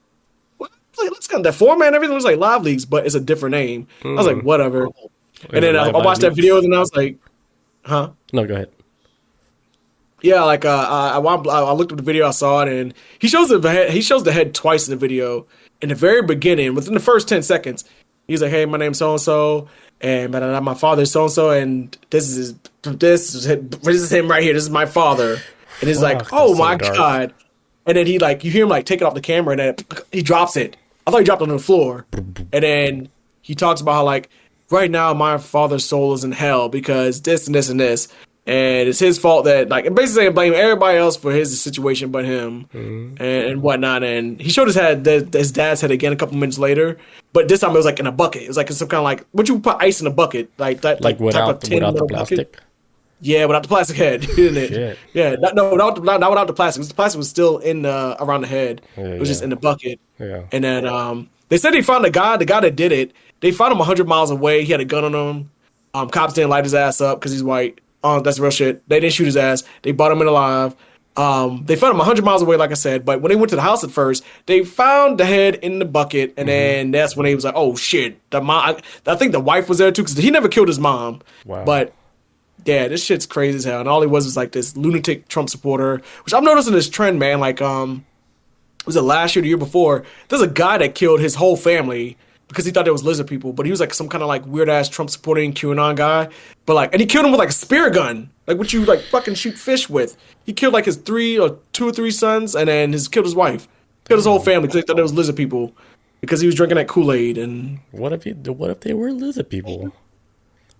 "What? Let's kind of that format. Everything was like Live Leaks, but it's a different name." I was like, "Whatever." And then I watched that video, and I was like, "Huh?" No, go ahead. Yeah, like I looked at the video, I saw it, and he shows the head. He shows the head twice in the video. In the very beginning, within the first 10 seconds, he's like, "Hey, my name's so and so, and my father's so and so, and this is him right here. This is my father." And he's like, "Oh my god!" And then he like you hear him like take it off the camera, and then he drops it. I thought he dropped it on the floor, and then he talks about how like right now my father's soul is in hell because this and this and this. And it's his fault that, like, and basically blame everybody else for his situation but him and whatnot. And he showed his dad's head again a couple minutes later, but this time it was like in a bucket. It was like some kind of like, what you put ice in a bucket, like that, like without the plastic. Bucket. Yeah, without the plastic head, isn't it? Shit. Yeah, not without the plastic. The plastic was still in around the head. It was just in the bucket. Yeah. And then they said they found the guy that did it. They found him 100 miles away. He had a gun on him. Cops didn't light his ass up because he's white. That's real shit. They didn't shoot his ass. They brought him in alive. They found him 100 miles away, like I said. But when they went to the house at first, they found the head in the bucket, and then that's when he was like, "Oh shit!" I think the wife was there too because he never killed his mom. Wow. But yeah, this shit's crazy as hell. And all he was like this lunatic Trump supporter, which I'm noticing this trend, man. Like was it last year, the year before? There's a guy that killed his whole family because he thought it was lizard people, but he was like some kind of like weird ass Trump supporting QAnon guy. But like, and he killed him with like a spear gun, like what you like fucking shoot fish with. He killed like his two or three sons, and then killed his wife, killed his whole family because they thought it was lizard people because he was drinking that Kool-Aid. And what if they were lizard people?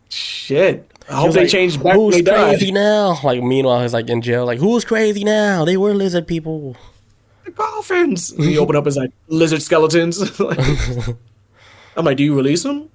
Shit. I hope they changed back. Who's when they crazy died. now? Like meanwhile, he's like in jail. Like who's crazy now? They were lizard people. Dolphins. He opened up his like lizard skeletons. I'm like, do you release them?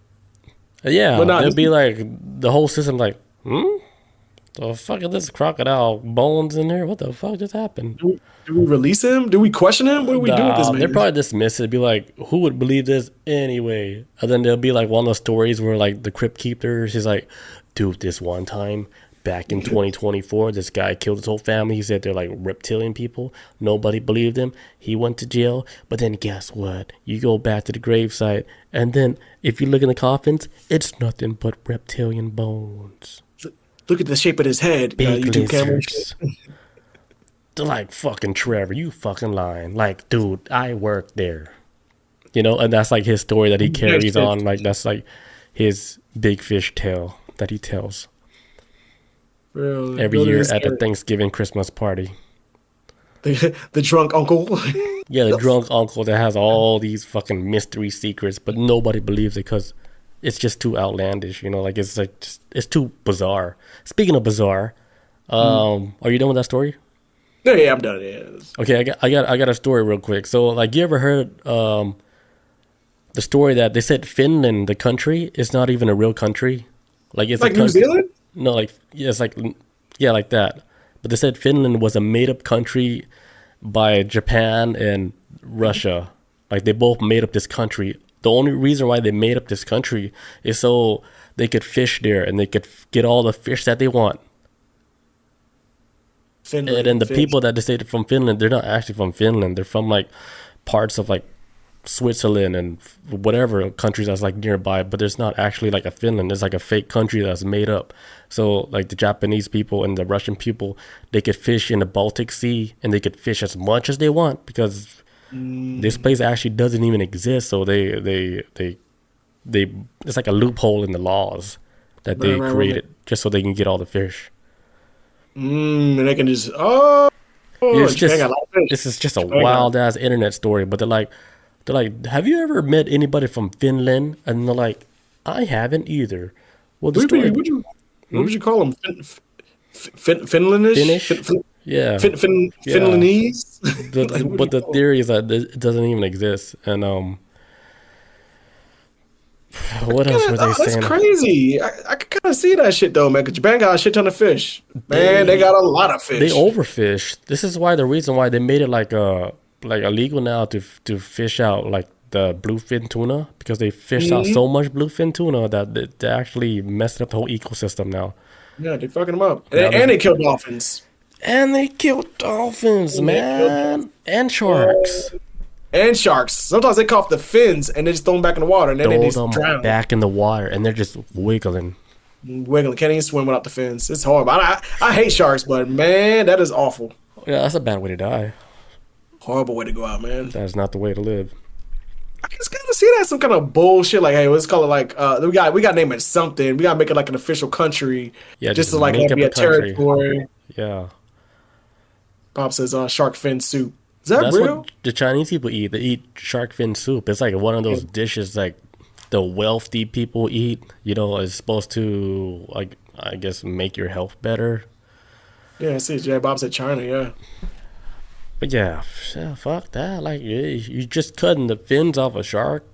Yeah, But it'd be like the whole system. Like, the fuck is this crocodile bones in there? What the fuck just happened? Do we release him? Do we question him? What do we do with this man? They're probably dismiss it. Be like, who would believe this anyway? And then there'll be like one of those stories where like the crypt keeper, she's like, dude, this one time back in 2024, this guy killed his whole family. He said they're like reptilian people. Nobody believed him. He went to jail. But then guess what? You go back to the gravesite, and then if you look in the coffins, it's nothing but reptilian bones. Look at the shape of his head. Big YouTube camera. lizards. They're like, fucking Trevor, you fucking lying. Like, dude, I worked there. You know, and that's like his story that he carries on. Like, that's like his big fish tale that he tells Really? every year at the Thanksgiving Christmas party. The drunk uncle. Yeah, the drunk uncle that has all these fucking mystery secrets, but nobody believes it because it's just too outlandish. You know, like it's too bizarre. Speaking of bizarre, are you done with that story? Yeah, I'm done. Yeah. Okay, I got a story real quick. So, like, you ever heard the story that they said Finland, the country, is not even a real country? Like it's like New Zealand? No, like yeah, it's like yeah, like that. But they said Finland was a made-up country by Japan and Russia. Like they both made up this country. The only reason why they made up this country is so they could fish there and they could get all the fish that they want. Finland, and then the people that they say they're from Finland, they're not actually from Finland. They're from like parts of like Switzerland and whatever countries that's like nearby, but there's not actually like a Finland. It's like a fake country that's made up. So like the Japanese people and the Russian people, they could fish in the Baltic Sea and they could fish as much as they want because this place actually doesn't even exist. So they it's like a loophole in the laws that they created just so they can get all the fish. And they can just this is just a wild ass internet story, but they're like, have you ever met anybody from Finland? And they're like, I haven't either. Well, the story, what would you call them? Finlandish? Finnish? Yeah. Finlandese? But the theory is that it doesn't even exist. And what else were they saying? That's crazy. I could kind of see that shit though, man. Because Japan got a shit ton of fish. Man, they got a lot of fish. They overfish. This is why the reason why they made it like illegal now to fish out like the bluefin tuna, because they fished out so much bluefin tuna that they actually messed up the whole ecosystem now. Yeah, they're fucking them up. And they killed dolphins. And they killed dolphins, man. And sharks. And sharks. Sometimes they cough the fins and they just throw them back in the water and then they just drown. Back in the water and they're just wiggling. Can't even swim without the fins. It's horrible. I hate sharks, but man, that is awful. Yeah, that's a bad way to die. Horrible way to go out, man. That's not the way to live. I just kind of see that some kind of bullshit. Like, hey, let's call it like we got to name it something. We got to make it like an official country. Yeah, just to like be a territory. Yeah. Bob says shark fin soup. Is that real? What the Chinese people eat. They eat shark fin soup. It's like one of those dishes like the wealthy people eat. You know, it's supposed to like I guess make your health better. Yeah, I see. Yeah, Bob said China. Yeah. But yeah, fuck that. Like, you just cutting the fins off a shark.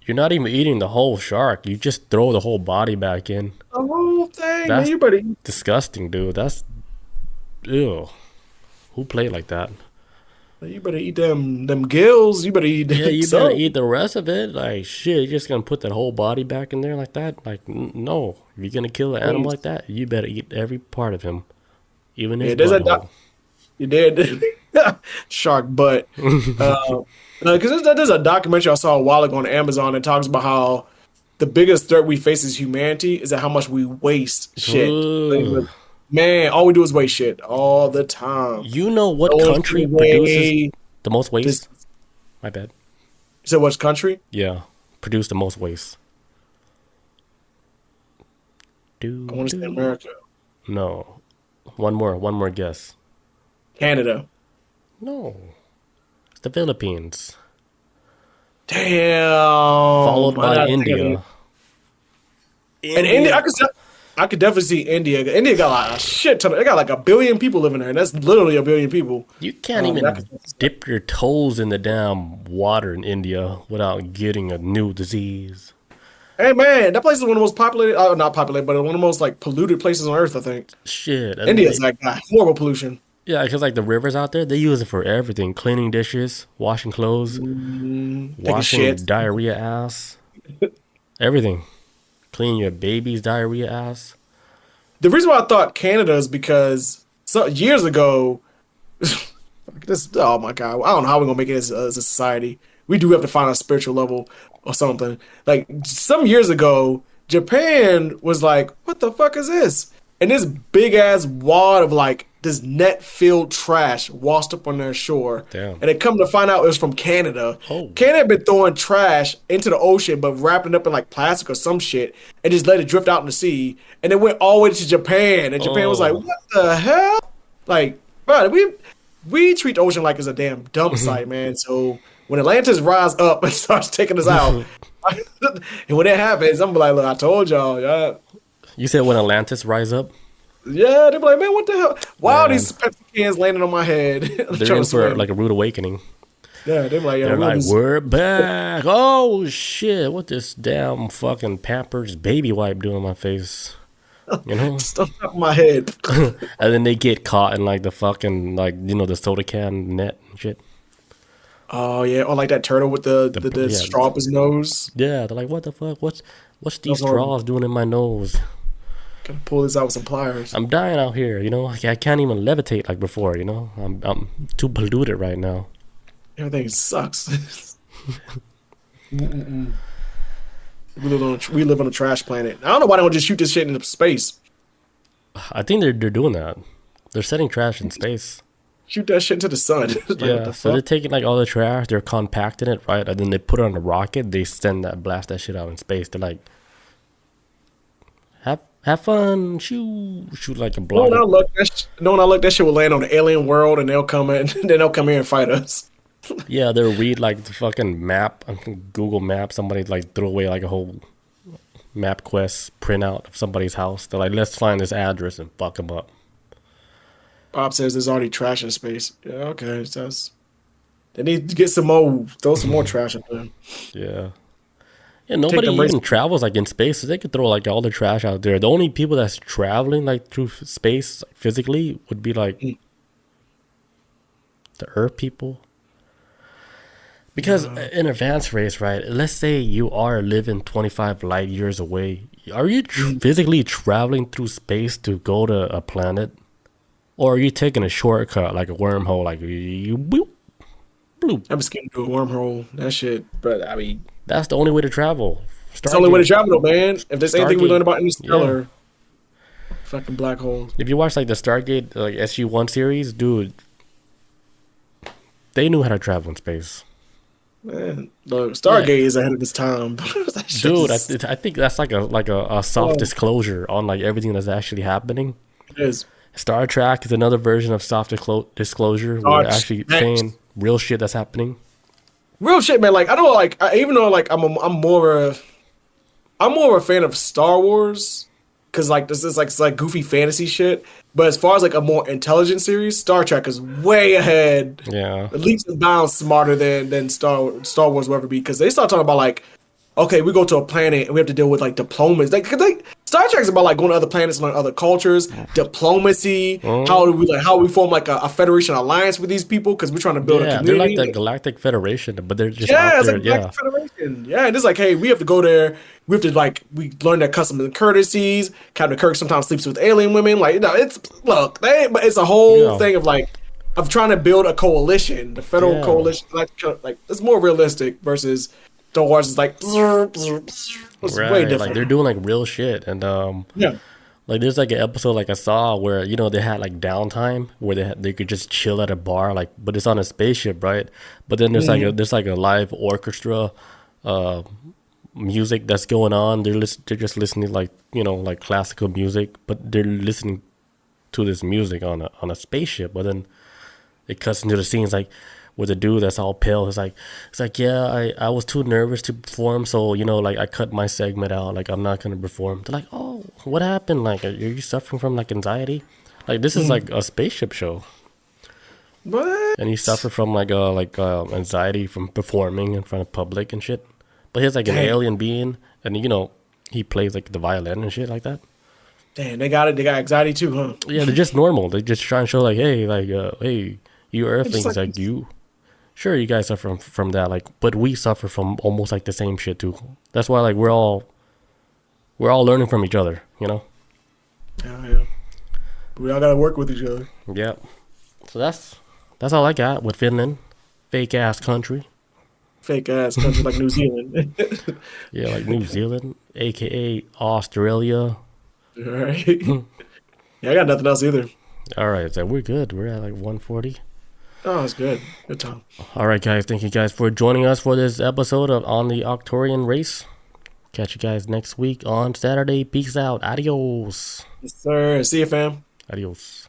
You're not even eating the whole shark. You just throw the whole body back in. The whole thing. That's man, disgusting, dude. That's ew. Who played like that? You better eat them gills. You better eat. Yeah, you better eat the rest of it. Like shit, you're just gonna put that whole body back in there like that? Like no. If you're gonna kill an animal like that, you better eat every part of him, even his butthole. You did. Shark butt. Because there's a documentary I saw a while ago on Amazon that talks about how the biggest threat we face as humanity is that how much we waste shit. Man, all we do is waste shit all the time. You know what country produces? The most waste? This, My bad. you said which country? Yeah. Produce the most waste. I want to say America. No. One more guess. Canada. No. It's the Philippines. Damn. Followed by India. And India, I could definitely see India. India got like a shit ton. They got like 1 billion people living there, and that's literally 1 billion people. You can't even dip your toes in the damn water in India without getting a new disease. Hey man, that place is one of the most populated, not populated, but one of the most like polluted places on earth. I think. Shit. India's like got horrible pollution. Yeah, because like the rivers out there, they use it for everything: cleaning dishes, washing clothes, washing diarrhea ass, everything. Clean your baby's diarrhea ass. The reason why I thought Canada is because years ago, oh my god, I don't know how we're gonna make it as a society. We do have to find a spiritual level or something. Like some years ago, Japan was like, "What the fuck is this?" And this big ass wad of like this net filled trash washed up on their shore. Damn. And they come to find out it was from Canada. Oh. Canada had been throwing trash into the ocean, but wrapping it up in like plastic or some shit, and just let it drift out in the sea. And it went all the way to Japan, and Japan was like, "What the hell?" Like, bro, we treat the ocean like it's a damn dump site, man. So when Atlantis rise up and starts taking us out, and when it happens, I'm like, "Look, I told y'all, yeah." You said when Atlantis rise up? Yeah, they're like, "Man, what the hell? Why are these Pepsi cans landing on my head?" They're in for like a rude awakening. Yeah, they're like, they're like, "We're back." Oh shit! What this damn fucking Pampers baby wipe doing on my face? You know, stuff up my head. And then they get caught in like the fucking the soda can net and shit. Oh yeah, or like that turtle with the straw up his nose. Yeah, they're like, "What the fuck? What's these straws doing in my nose?" Gotta pull this out with some pliers. I'm dying out here, I can't even levitate like before, I'm too polluted right now. Everything sucks. We live on a trash planet. I don't know why they don't just shoot this shit into space. I think they're doing that. They're setting trash in space. Shoot that shit into the sun. Yeah, so they're taking like all the trash, they're compacting it, right? And then they put it on a rocket, they blast that shit out in space. They're like, have fun, shoot like a block. No, that shit will land on the alien world, and they'll come in, then they'll come here and fight us. Yeah, they'll read like the fucking map, Google Maps. Somebody like threw away like a whole MapQuest printout of somebody's house. They're like, let's find this address and fuck them up. Bob says there's already trash in space. Yeah, okay, so they need to get throw some more trash up there. Yeah. Yeah, nobody even travels like in space, so they could throw like all the trash out there. The only people that's traveling like through space physically would be like the Earth people. Because in advanced race, right? Let's say you are living 25 light years away. Are you physically traveling through space to go to a planet, or are you taking a shortcut like a wormhole, like you bloop? I'm just getting to a wormhole. That shit, but I mean. That's the only way to travel. It's the only way to travel, though, man. If there's anything we learned about Interstellar, fucking black holes. If you watch like the Stargate, like SG-1 series, dude, they knew how to travel in space. Man, look, Stargate is ahead of its time. Dude, I think that's like a soft disclosure on like everything that's actually happening. It is. Star Trek is another version of soft disclosure. We're actually saying real shit that's happening. Real shit, man. Like I don't like. Even though like I'm more of a fan of Star Wars because like this is like it's like goofy fantasy shit. But as far as like a more intelligent series, Star Trek is way ahead. Yeah, leaps and bounds smarter than Star Wars will ever be because they start talking about like, okay, we go to a planet and we have to deal with like diplomacy. Like Star Trek's about like going to other planets, learn other cultures, diplomacy. How we form like a federation alliance with these people because we're trying to build a community. They're like the Galactic Federation, but they're just out there. It's like Galactic Federation. Yeah, and it's like, hey, we have to go there. We have to we learn their customs and courtesies. Captain Kirk sometimes sleeps with alien women. Like, but it's a whole thing of like of trying to build a coalition, the federal coalition. Like it's more realistic versus. Star Wars is like, it's way different. Like they're doing like real shit, and Like there's like an episode like I saw where they had like downtime where they could just chill at a bar like, but it's on a spaceship, right? But then there's like a live orchestra, uh, music that's going on. They're just listening like like classical music, but they're listening to this music on a spaceship. But then it cuts into the scenes like with a dude that's all pale. It's like yeah, I was too nervous to perform, so like I cut my segment out. Like I'm not gonna perform. They're like, oh, what happened? Like are you suffering from like anxiety? Like this is like a spaceship show, What? and he suffered from like anxiety from performing in front of public and shit. But he's like an Dang. alien being, and he plays like the violin and shit like that. Damn, they got it. They got anxiety too, huh? Yeah, they're just normal. They just try and show like, hey, hey, you It's just Earthlings, like like you. Sure, you guys suffer from that, like, but we suffer from almost like the same shit too. That's why like we're all learning from each other, yeah. We all gotta work with each other. Yeah. So that's all I got with Finland, fake ass country. Fake ass country like New Zealand. Yeah, like New Zealand, aka Australia. All right. Yeah, I got nothing else either. All right, so we're good. We're at like 140. Oh, it's good. Good time. All right, guys. Thank you guys for joining us for this episode of On the Arcturian Race. Catch you guys next week on Saturday. Peace out. Adios. Yes, sir. See you, fam. Adios.